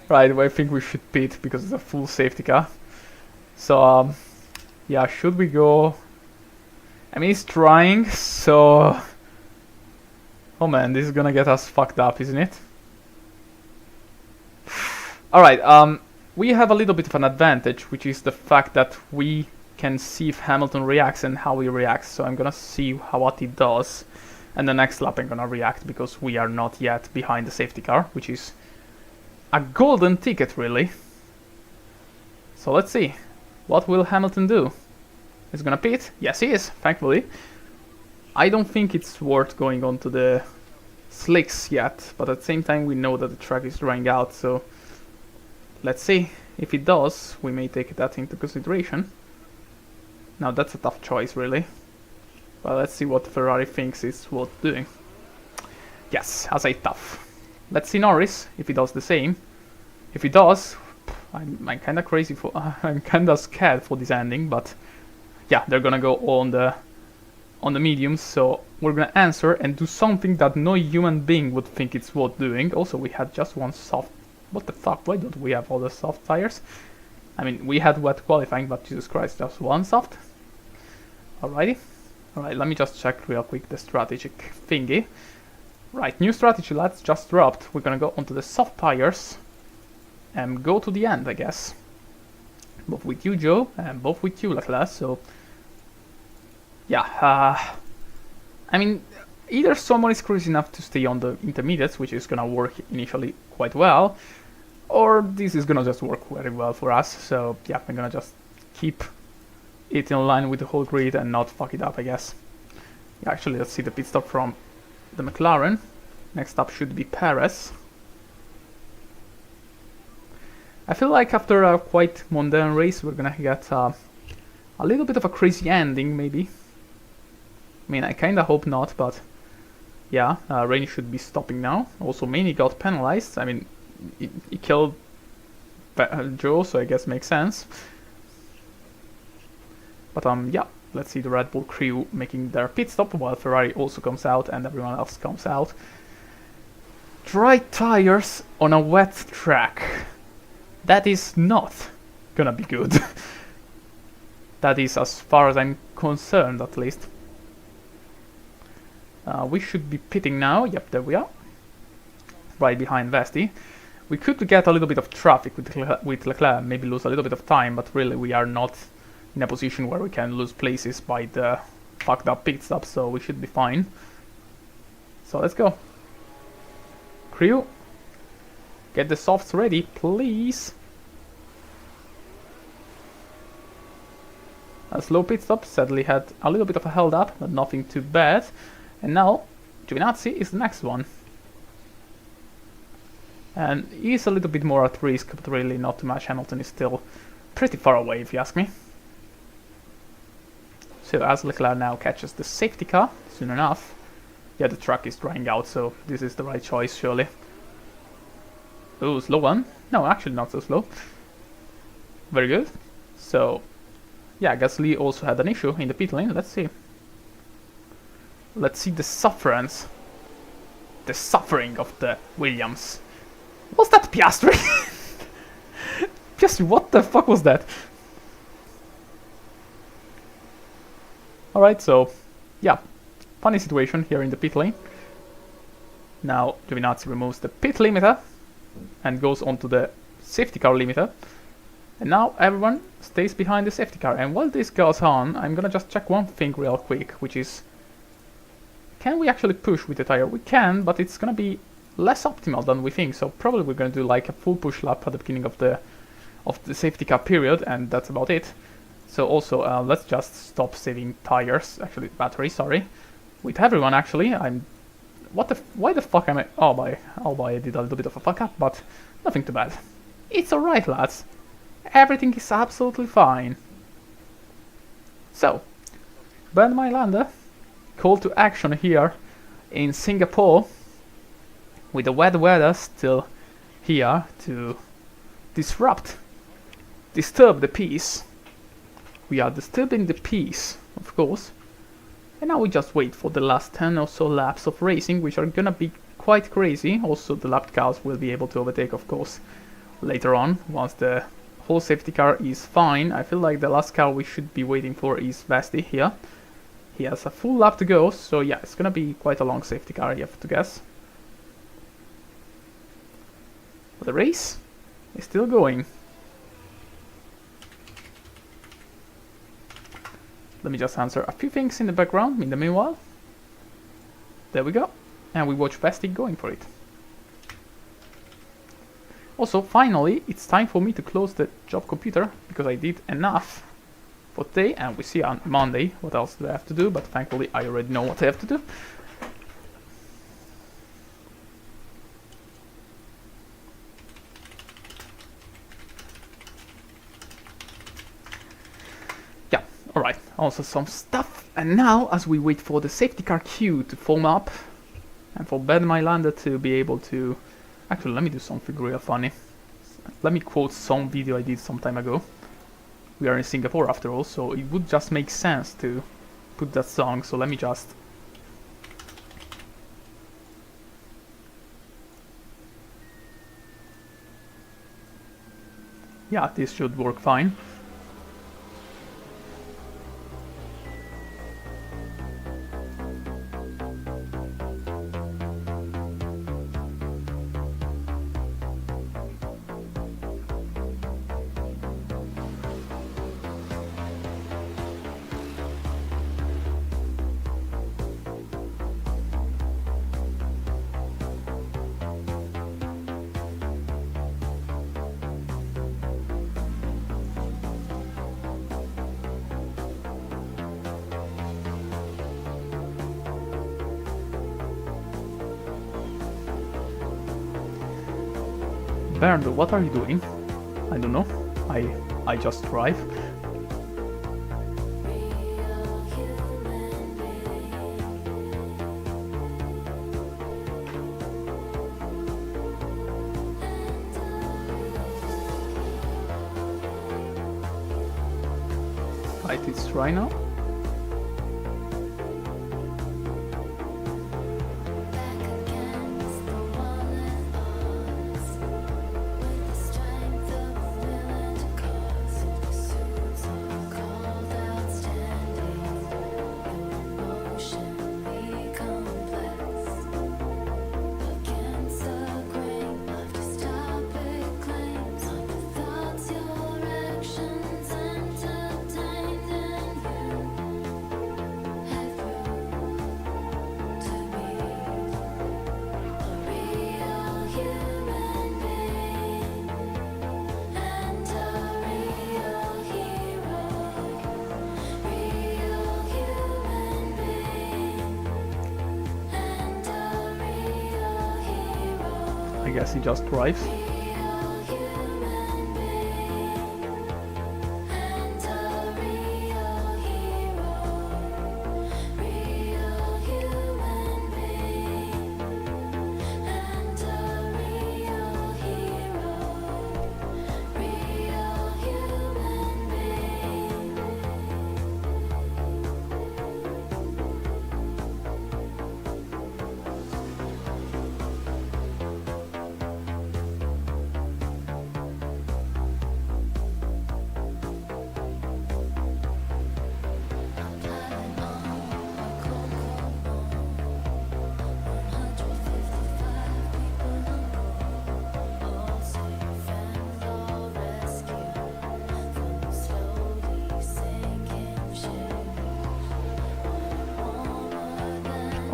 S1: Right, well, I think we should pit because it's a full safety car. So, yeah, should we go? I mean, he's trying, so... Oh man, this is gonna get us fucked up, isn't it? Alright, we have a little bit of an advantage, which is the fact that we can see if Hamilton reacts and how he reacts. So I'm gonna see what he does. And the next lap I'm gonna react, because we are not yet behind the safety car, which is a golden ticket, really. So let's see. What will Hamilton do? He's gonna pit? Yes, he is, thankfully. I don't think it's worth going on to the slicks yet, but at the same time we know that the track is drying out, so let's see. If it does, we may take that into consideration. Now that's a tough choice, really. Well, let's see what Ferrari thinks is worth doing. Yes, I say tough. Let's see Norris, if he does the same. If he does, I'm kinda crazy for... I'm kinda scared for this ending, but... Yeah, they're gonna go on the mediums, so we're gonna answer and do something that no human being would think it's worth doing. Also, we had just one soft... What the fuck, why don't we have all the soft tires? I mean, we had wet qualifying, but Jesus Christ, just one soft. Alrighty. Alright, let me just check real quick the strategic thingy. Right, new strategy, lads, just dropped. We're gonna go onto the soft tires and go to the end, I guess. Both with you, Joe, and both with you, Leclerc, so... Yeah, I mean, either someone is crazy enough to stay on the intermediates, which is gonna work initially quite well, or this is gonna just work very well for us, so yeah, I'm gonna just keep it in line with the whole grid and not fuck it up, I guess. Yeah, actually, let's see the pit stop from the McLaren. Next up should be Perez. I feel like after a quite mundane race, we're gonna get a little bit of a crazy ending, maybe. I mean, I kinda hope not, but yeah, Rain should be stopping now. Also, Manny got penalized. I mean, he killed Joe, so I guess makes sense. But yeah, let's see the Red Bull crew making their pit stop while Ferrari also comes out and everyone else comes out. Dry tires on a wet track. That is not gonna be good. That is as far as I'm concerned, at least. We should be pitting now. Yep, there we are. Right behind Vesti. We could get a little bit of traffic with Leclerc, maybe lose a little bit of time, but really we are not in a position where we can lose places by the fucked up pit stop, so we should be fine. So let's go. Crew, get the softs ready, please. A slow pit stop, sadly had a little bit of a held up, but nothing too bad. And now, Giovinazzi is the next one. And he's a little bit more at risk, but really not too much. Hamilton is still pretty far away, if you ask me. So as Leclerc now catches the safety car, soon enough. Yeah, the track is drying out, so this is the right choice, surely. Oh, slow one. No, actually not so slow. Very good. So, yeah, Gasly also had an issue in the pit lane. Let's see. Let's see the sufferance. The suffering of the Williams. Was that Piastri? Piastri, what the fuck was that? Alright, so, yeah. Funny situation here in the pit lane. Now Giovinazzi removes the pit limiter and goes onto the safety car limiter. And now everyone stays behind the safety car. And while this goes on, I'm gonna just check one thing real quick, which is, can we actually push with the tire? We can, but it's gonna be less optimal than we think. So probably we're gonna do like a full push lap at the beginning of the safety car period, and that's about it. So also let's just stop saving tires, actually battery, sorry, with everyone. Actually, why the fuck am I? Oh boy, I did a little bit of a fuck up, but nothing too bad. It's alright, lads. Everything is absolutely fine. So, Ben Mylander, call to action here in Singapore, with the wet weather still here to disturb the peace. We are disturbing the peace, of course. And now we just wait for the last 10 or so laps of racing, which are gonna be quite crazy. Also, the lapped cars will be able to overtake, of course, later on, once the whole safety car is fine. I feel like the last car we should be waiting for is Vesti here. He has a full lap to go, so yeah, it's gonna be quite a long safety car, you have to guess. But the race is still going. Let me just answer a few things in the background in the meanwhile. There we go. And we watch Vesti going for it. Also, finally, it's time for me to close the job computer, because I did enough for today, and we see on Monday what else do I have to do, but thankfully I already know what I have to do. Yeah, alright, also some stuff. And now, as we wait for the safety car queue to form up, and for Ben Mylander to be able to... Actually, let me do something real funny. Let me quote some video I did some time ago. We are in Singapore after all, so it would just make sense to put that song, so let me just... Yeah, this should work fine. Bernd, what are you doing? I don't know. I just drive. Right, it's try now. I guess he just drives.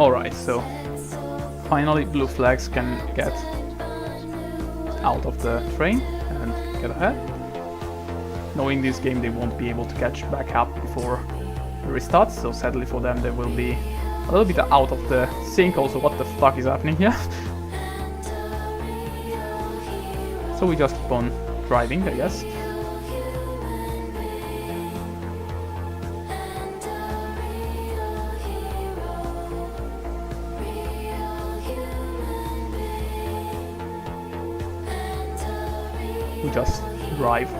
S1: Alright, so finally blue flags can get out of the train and get ahead. Knowing this game, they won't be able to catch back up before the restart, so sadly for them they will be a little bit out of the sync. Also, what the fuck is happening here? So we just keep on driving, I guess. We just drive.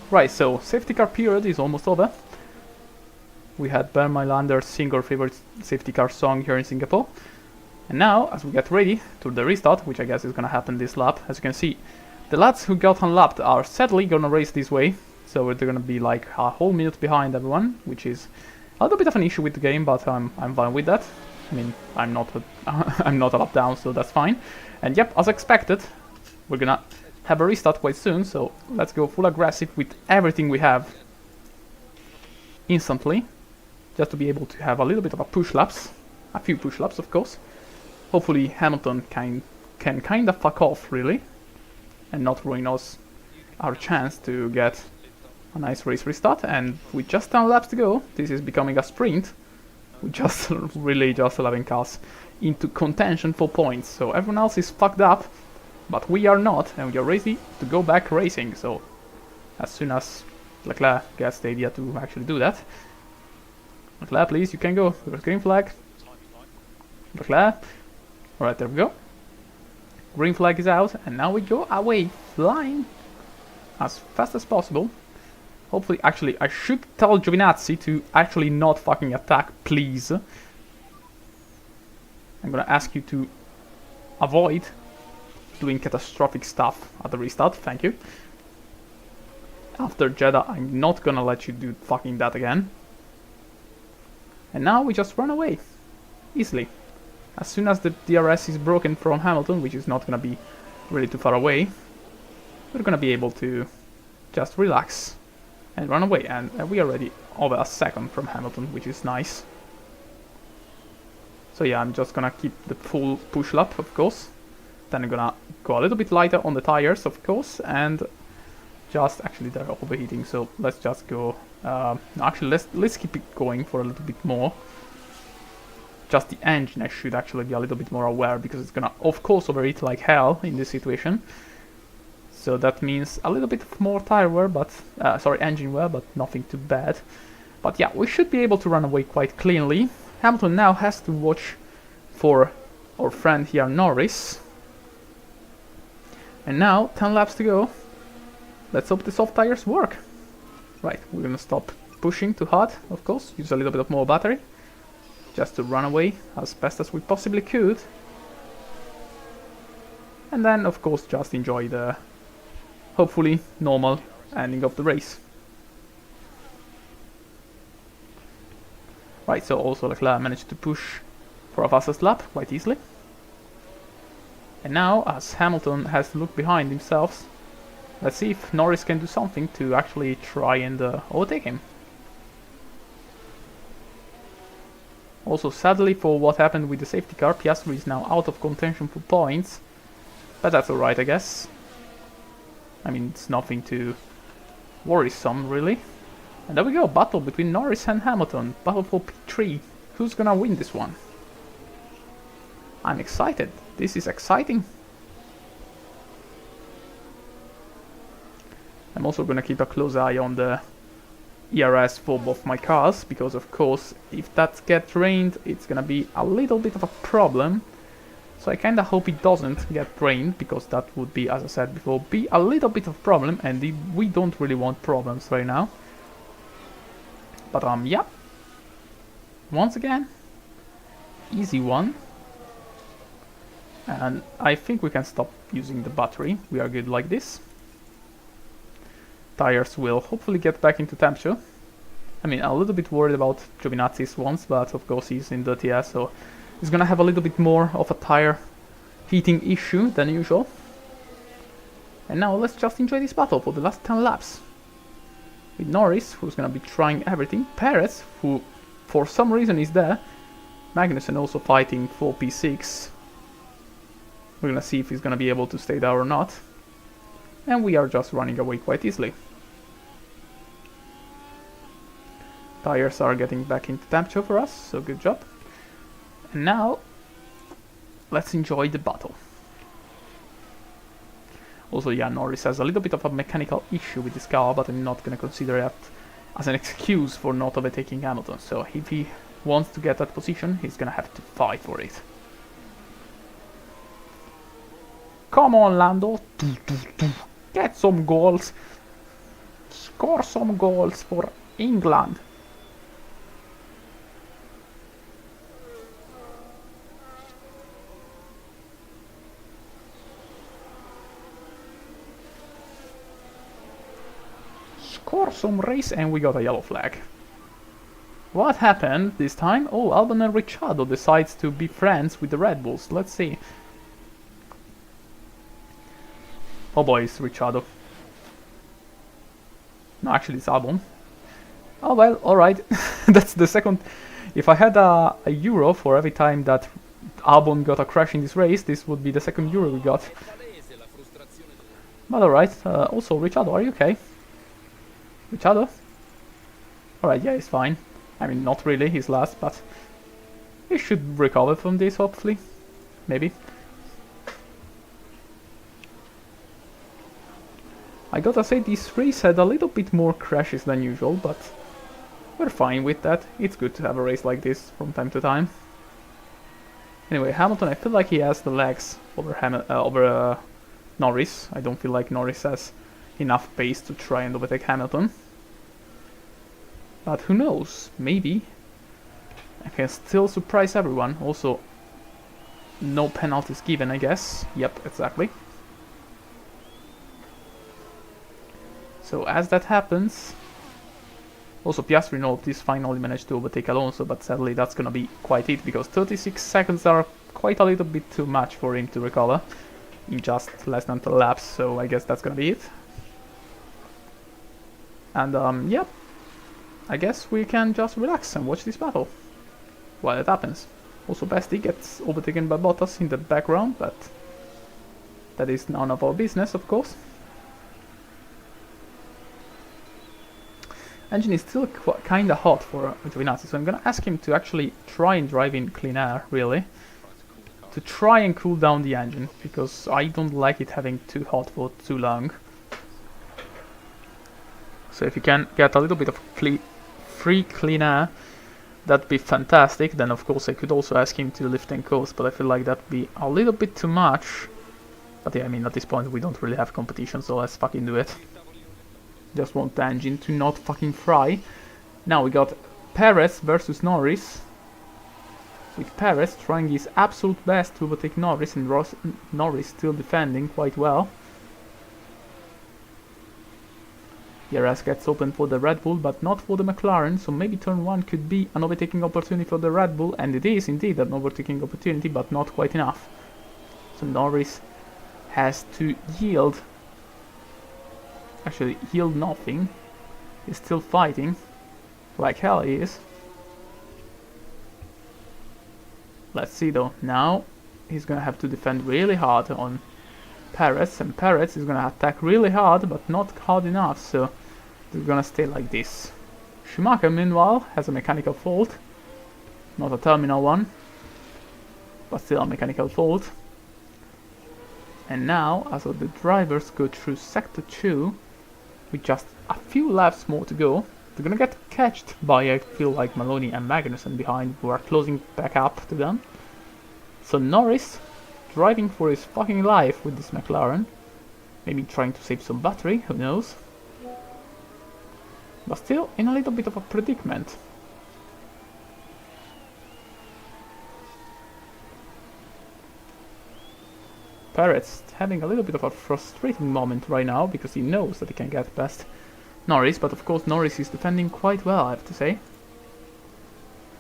S1: Right, so safety car period is almost over. We had Ben Mylander's single favorite safety car song here in Singapore. And now, as we get ready to the restart, which I guess is gonna happen this lap, as you can see, the lads who got unlapped are sadly gonna race this way. So they're gonna be like a whole minute behind everyone, which is a little bit of an issue with the game, but I'm fine with that. I mean, I'm not a lap down, so that's fine. And yep, as expected, we're gonna have a restart quite soon, so let's go full aggressive with everything we have instantly, just to be able to have a little bit of a push laps, a few push laps of course. Hopefully Hamilton can kind of fuck off really, and not ruin us our chance to get a nice race restart. And with just 10 laps to go, this is becoming a sprint. We just really just 11 cars into contention for points, so everyone else is fucked up. But we are not, and we are ready to go back racing, so as soon as Leclerc gets the idea to actually do that. Leclerc, please, you can go. There's green flag. Leclerc. Alright, there we go. Green flag is out, and now we go away, flying as fast as possible. Hopefully, actually, I should tell Giovinazzi to actually not fucking attack, please. I'm gonna ask you to avoid doing catastrophic stuff at the restart, thank you. After Jeddah, I'm not gonna let you do fucking that again. And now we just run away, easily. As soon as the DRS is broken from Hamilton, which is not gonna be really too far away, we're gonna be able to just relax and run away. And we are already over a second from Hamilton, which is nice. So yeah, I'm just gonna keep the full push lap, of course. Then I'm gonna go a little bit lighter on the tires, of course, and just actually they're overheating, so let's just go. Actually, let's keep it going for a little bit more. Just the engine, I should actually be a little bit more aware, because it's gonna, of course, overheat like hell in this situation. So that means a little bit more tire wear, but engine wear, but nothing too bad. But yeah, we should be able to run away quite cleanly. Hamilton now has to watch for our friend here, Norris. And now, 10 laps to go. Let's hope the soft tires work. Right, we're gonna stop pushing too hard, of course. Use a little bit of more battery. Just to run away as best as we possibly could. And then, of course, just enjoy the, hopefully, normal ending of the race. Right, so also Leclerc managed to push for a fastest lap quite easily. And now, as Hamilton has to look behind himself, let's see if Norris can do something to actually try and overtake him. Also, sadly for what happened with the safety car, Piastri is now out of contention for points. But that's alright, I guess. I mean, it's nothing too worrisome, really. And there we go, battle between Norris and Hamilton. Battle for P3. Who's gonna win this one? I'm excited. This is exciting. I'm also gonna keep a close eye on the ERS for both my cars, because of course if that gets drained it's gonna be a little bit of a problem. So I kinda hope it doesn't get drained, because that would be, as I said before, be a little bit of a problem, and we don't really want problems right now. But yeah. Once again, easy one. And I think we can stop using the battery. We are good like this. Tires will hopefully get back into temperature. I mean, a little bit worried about Giovinazzi's ones, but of course he's in the TS, so he's gonna have a little bit more of a tire heating issue than usual. And now let's just enjoy this battle for the last 10 laps. With Norris, who's gonna be trying everything. Perez, who for some reason is there. Magnussen also fighting for P6. We're gonna see if he's gonna be able to stay there or not. And we are just running away quite easily. Tires are getting back into temperature for us, so good job. And now, let's enjoy the battle. Also, yeah, Norris has a little bit of a mechanical issue with this car, but I'm not gonna consider that as an excuse for not overtaking Hamilton. So if he wants to get that position, he's gonna have to fight for it. Come on, Lando. Get some goals. Score some goals for England. Score some race, and we got a yellow flag. What happened this time? Oh, Albon and Ricciardo decides to be friends with the Red Bulls. Let's see. Oh boy, it's Ricciardo. No, actually it's Albon. Oh well, alright. That's the second. If I had a euro for every time that Albon got a crash in this race, this would be the second euro we got. But alright. Also, Ricciardo, are you okay? Ricciardo? Alright, yeah, he's fine. I mean, not really, he's last, but he should recover from this, hopefully. Maybe. I gotta say, this race had a little bit more crashes than usual, but we're fine with that. It's good to have a race like this from time to time. Anyway, Hamilton, I feel like he has the legs over Norris. I don't feel like Norris has enough pace to try and overtake Hamilton. But who knows, maybe I can still surprise everyone. Also, no penalties given, I guess. Yep, exactly. So as that happens, also Piastri noticed finally managed to overtake Alonso, but sadly that's gonna be quite it, because 36 seconds are quite a little bit too much for him to recover in just less than 2 laps, so I guess that's gonna be it. And yep, I guess we can just relax and watch this battle while it happens. Also, Basti gets overtaken by Bottas in the background, but that is none of our business, of course. Engine is still kinda hot for Giovinazzi, so I'm gonna ask him to actually try and drive in clean air, really. To try and cool down the engine, because I don't like it having too hot for too long. So if you can get a little bit of free clean air, that'd be fantastic. Then of course I could also ask him to lift and coast, but I feel like that'd be a little bit too much. But yeah, I mean, at this point we don't really have competition, so let's fucking do it. Just want the engine to not fucking fry. Now we got Perez versus Norris. With Perez trying his absolute best to overtake Norris, and Norris still defending quite well. DRS gets open for the Red Bull, but not for the McLaren, so maybe turn 1 could be an overtaking opportunity for the Red Bull, and it is indeed an overtaking opportunity, but not quite enough. So Norris has to yield. Actually, yield nothing. He's still fighting. Like hell he is. Let's see though. Now he's gonna have to defend really hard on Perez, and Perez is gonna attack really hard, but not hard enough, so they're gonna stay like this. Schumacher, meanwhile, has a mechanical fault. Not a terminal one, but still a mechanical fault. And now, as the drivers go through Sector 2, with just a few laps more to go, They're gonna get catched by, I feel like, Maloney and Magnussen behind, who are closing back up to them. So Norris driving for his fucking life with this McLaren. Maybe trying to save some battery, who knows. But still in a little bit of a predicament. Perez having a little bit of a frustrating moment right now because he knows that he can get past Norris, but of course Norris is defending quite well, I have to say.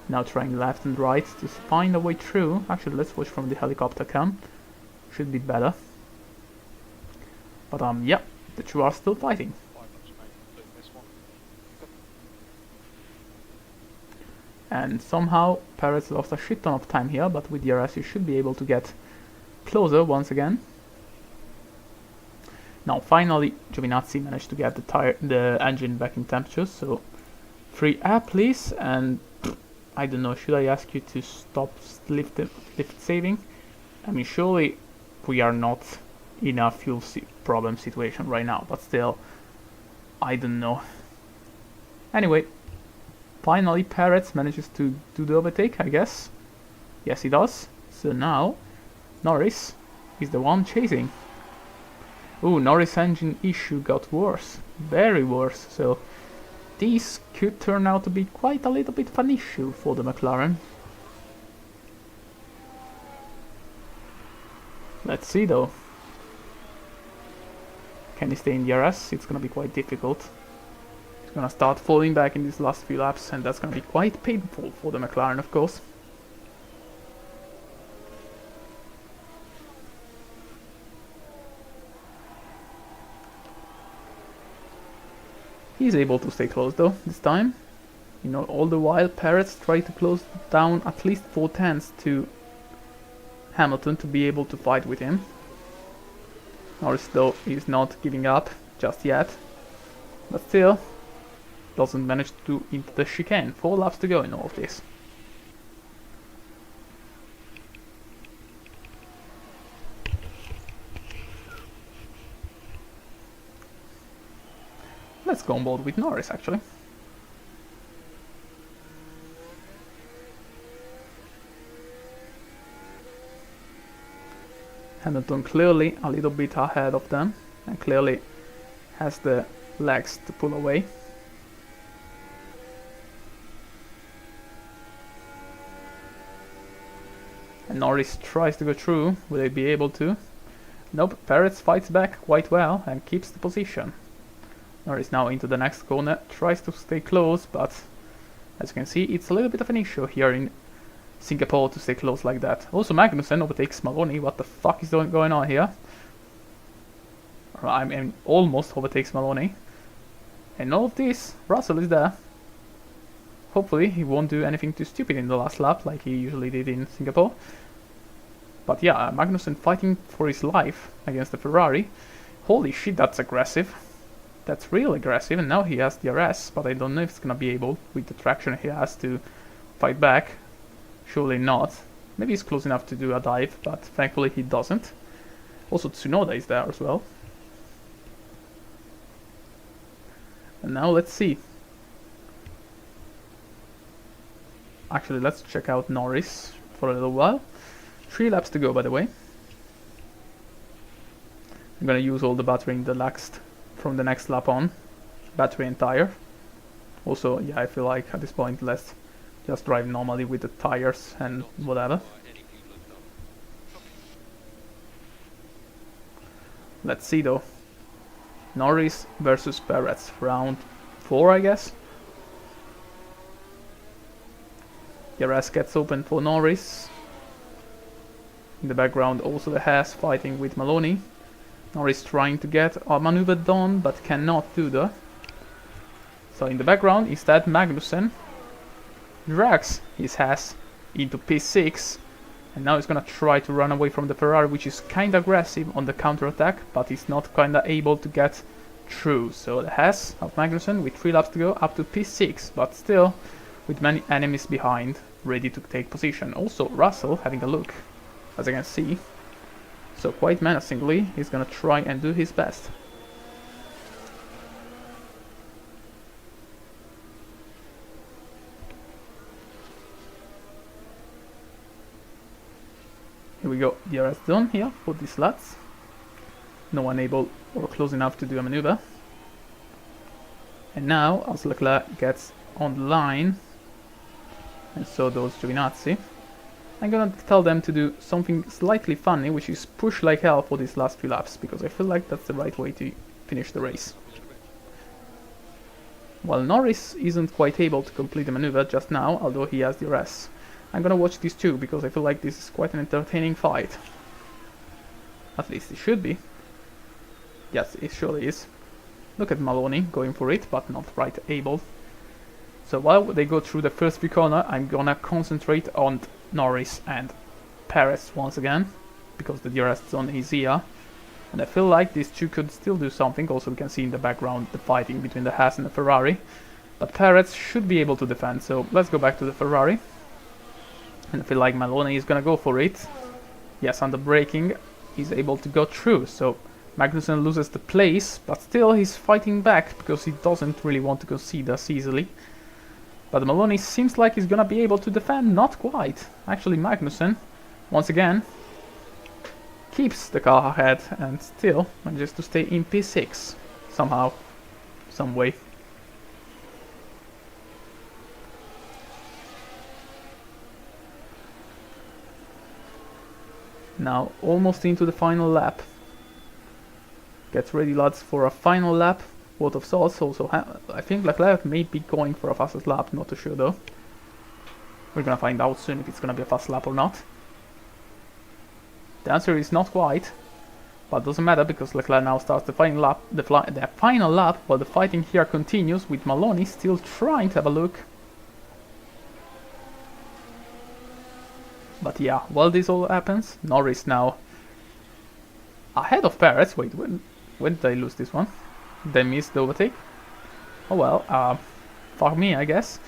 S1: Now trying left and right to find a way through. Actually, let's watch from the helicopter cam. Should be better. But yeah, the two are still fighting. And somehow Perez lost a shit ton of time here, but with DRS you should be able to get closer once again. Now finally Giovinazzi managed to get the engine back in temperature, so free air please, and I don't know, should I ask you to stop lift saving? I mean, surely we are not in a fuel problem situation right now, but still, I don't know. Anyway, finally Perez manages to do the overtake, I guess. Yes, he does. So now Norris is the one chasing. Ooh, Norris engine issue got worse, very worse, so this could turn out to be quite a little bit of an issue for the McLaren. Let's see though. Can he stay in DRS? It's gonna be quite difficult. He's gonna start falling back in these last few laps, and that's gonna be quite painful for the McLaren, of course. He's able to stay close though, this time. You know, all the while Perez tried to close down at least 4 tenths to Hamilton to be able to fight with him. Norris though is not giving up just yet. But still, doesn't manage to into the chicane. 4 laps to go in all of this. Let's go on board with Norris, actually. Hamilton clearly a little bit ahead of them, and clearly has the legs to pull away. And Norris tries to go through. Will he be able to? Nope, Perez fights back quite well and keeps the position. Norris now into the next corner, tries to stay close, but as you can see, it's a little bit of an issue here in Singapore to stay close like that. Also Magnussen overtakes Maloney. What the fuck is going on here? I mean, almost overtakes Maloney. And all of this, Russell is there. Hopefully he won't do anything too stupid in the last lap like he usually did in Singapore. But yeah, Magnussen fighting for his life against the Ferrari. Holy shit, that's aggressive. That's real aggressive, and now he has DRS, but I don't know if it's gonna be able, with the traction he has, to fight back. Surely not. Maybe he's close enough to do a dive, but thankfully he doesn't. Also Tsunoda is there as well. And now let's see. Actually, let's check out Norris for a little while. 3 laps to go, by the way. I'm gonna use all the battery in the from the next lap on. Battery and tire. Also, yeah, I feel like at this point let's just drive normally with the tires and whatever. Let's see though. Norris versus Perez, round 4, I guess. DRS gets open for Norris. In the background also the Haas fighting with Maloney. Norris trying to get a maneuver done, but cannot do that. So in the background, instead Magnussen drags his Haas into P6, and now he's gonna try to run away from the Ferrari, which is kinda aggressive on the counter-attack, but he's not kinda able to get through. So the Haas of Magnussen with 3 laps to go up to P6, but still with many enemies behind, ready to take position. Also Russell having a look, as I can see. So quite menacingly, he's gonna try and do his best. Here we go, DRS done here for these lads. No one able or close enough to do a maneuver. And now, as Leclerc gets on the line, and so does Giovinazzi, I'm gonna tell them to do something slightly funny, which is push like hell for these last few laps, because I feel like that's the right way to finish the race. While Norris isn't quite able to complete the maneuver just now, although he has DRS, I'm gonna watch these two, because I feel like this is quite an entertaining fight. At least it should be. Yes, it surely is. Look at Maloney going for it, but not right able. So while they go through the first few corners, I'm gonna concentrate on Norris and Perez once again, because the DRS zone is here. And I feel like these two could still do something. Also, we can see in the background the fighting between the Haas and the Ferrari. But Perez should be able to defend, so let's go back to the Ferrari. And I feel like Maloney is gonna go for it. Yes, under braking, he's able to go through, so Magnussen loses the place, but still he's fighting back because he doesn't really want to concede as easily. But Maloney seems like he's gonna be able to defend, not quite. Actually, Magnussen, once again, keeps the car ahead and still manages to stay in P6 somehow, some way. Now, almost into the final lap. Get ready, lads, for a final lap. Worth of sauce. Also, I think Leclerc may be going for a fastest lap, not too sure though. We're gonna find out soon if it's gonna be a fast lap or not. The answer is not quite, but doesn't matter because Leclerc now starts the final lap. The final lap, while the fighting here continues with Maloney still trying to have a look. But yeah, while this all happens, Norris now ahead of Perez. Wait, when did I lose this one? They missed the overtake. Oh well, fuck me, I guess.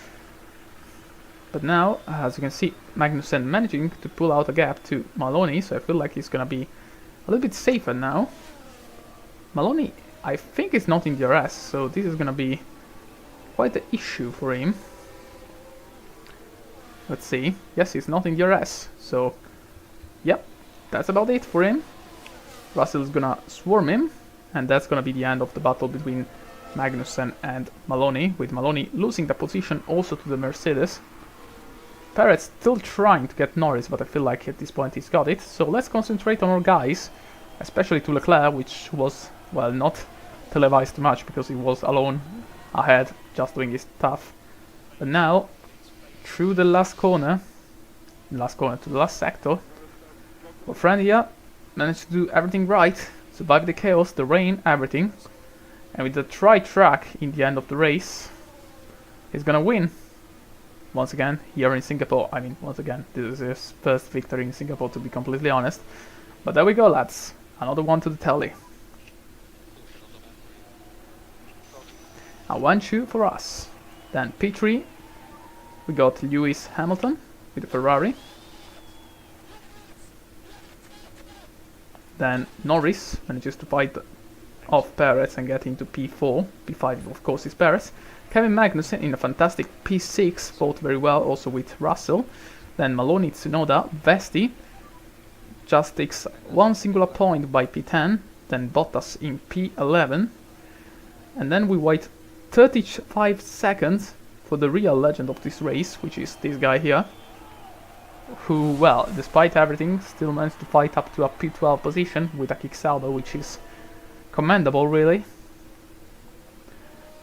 S1: But now, as you can see, Magnussen managing to pull out a gap to Maloney, so I feel like he's gonna be a little bit safer now. Maloney, I think, is not in DRS, so this is gonna be quite an issue for him. Let's see. Yes, he's not in DRS, so yep, that's about it for him. Russell's gonna swarm him, and that's gonna be the end of the battle between Magnussen and Maloney, with Maloney losing the position also to the Mercedes. Perez still trying to get Norris, but I feel like at this point he's got it. So let's concentrate on our guys, especially to Leclerc, which was, well, not televised too much because he was alone ahead, just doing his stuff. But now, through the last corner to the last sector, our friend here managed to do everything right, survive the chaos, the rain, everything. And with the tri-track in the end of the race, he's gonna win. Once again, here in Singapore. I mean, once again, this is his first victory in Singapore, to be completely honest. But there we go, lads. Another one to the tally. A 1-2 for us. Then P3, we got Lewis Hamilton with the Ferrari. Then Norris manages to fight off Perez and get into P4. P5, of course, is Perez. Kevin Magnussen in a fantastic P6, fought very well also with Russell. Then Maloney, Tsunoda, Vesti just takes one singular point by P10. Then Bottas in P11. And then we wait 35 seconds for the real legend of this race, which is this guy here, who, well, despite everything, still managed to fight up to a P12 position with a kick salvo, which is commendable, really.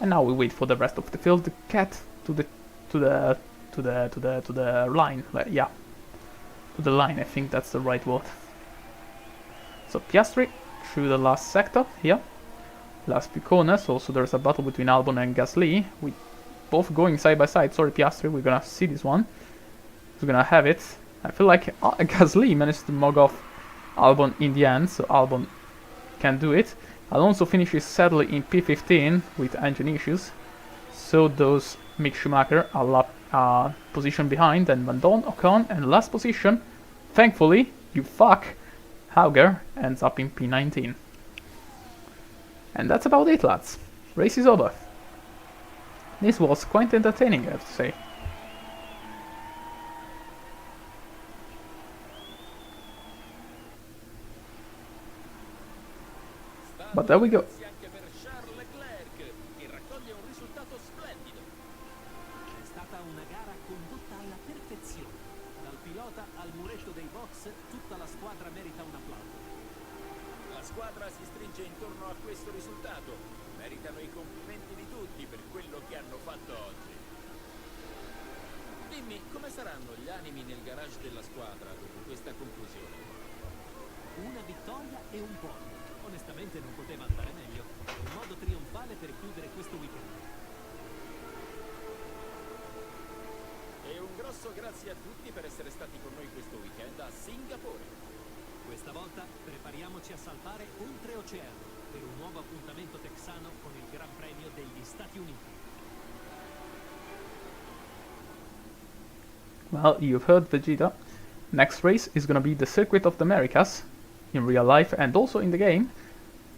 S1: And now we wait for the rest of the field to get to the line. Yeah, to the line. I think that's the right word. So Piastri through the last sector here, last few corners. Also, there's a battle between Albon and Gasly, with both going side by side. Sorry, Piastri, we're gonna see this one. We're gonna have it. I feel like Gasly managed to mug off Albon in the end, so Albon can do it. Alonso finishes sadly in P15 with engine issues. So does Mick Schumacher, a lap position behind, and Van Dorn, Ocon, and last position, thankfully, you fuck, Hauger ends up in P19. And that's about it, lads. Race is over. This was quite entertaining, I have to say. But there we go.
S2: Tutta la squadra merita un applauso. La squadra si stringe intorno a questo risultato. Meritano i complimenti di tutti per quello che hanno fatto oggi. Dimmi, come saranno gli animi nel garage della squadra dopo questa conclusione? Una vittoria e un podio. Onestamente non poteva andare meglio. Un modo trionfale per chiudere questo weekend. E un grosso grazie a tutti per essere stati con noi questo weekend a Singapore. Questa volta prepariamoci a salpare oltreoceano per un nuovo appuntamento texano con il Gran Premio degli Stati Uniti.
S1: Well, you've heard Vegeta. Next race is gonna be the Circuit of the Americas, in real life and also in the game.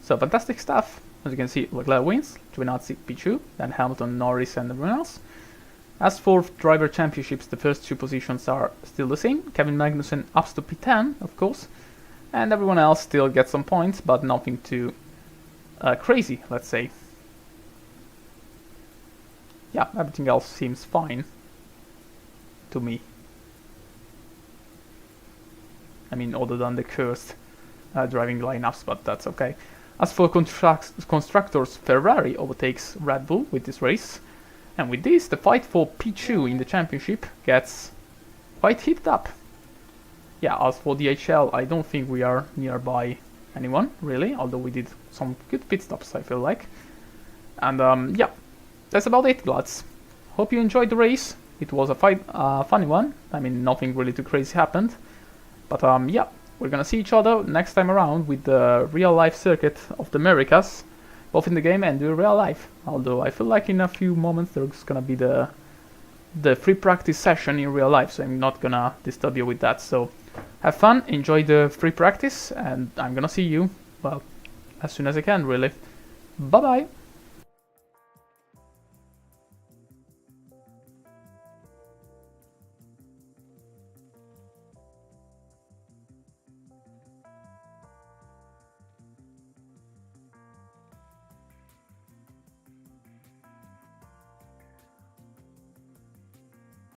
S1: So fantastic stuff. As you can see, Leclerc wins, Giovinazzi, Pichu, then Hamilton, Norris and everyone else. As for driver championships, the first two positions are still the same. Kevin Magnussen ups to P10, of course, and everyone else still gets some points, but nothing too crazy, let's say. Yeah, everything else seems fine to me. I mean, other than the cursed driving lineups, but that's okay. As for constructors, Ferrari overtakes Red Bull with this race. And with this, the fight for P2 in the championship gets quite heated up. Yeah, as for DHL, I don't think we are nearby anyone, really, although we did some good pit stops, I feel like. And yeah, that's about it, lads. Hope you enjoyed the race. It was a funny one. I mean, nothing really too crazy happened. But yeah, we're gonna see each other next time around with the real-life circuit of the Americas, both in the game and in real life. Although I feel like in a few moments there's gonna be the free practice session in real life, so I'm not gonna disturb you with that. So have fun, enjoy the free practice, and I'm gonna see you, well, as soon as I can, really. Bye bye!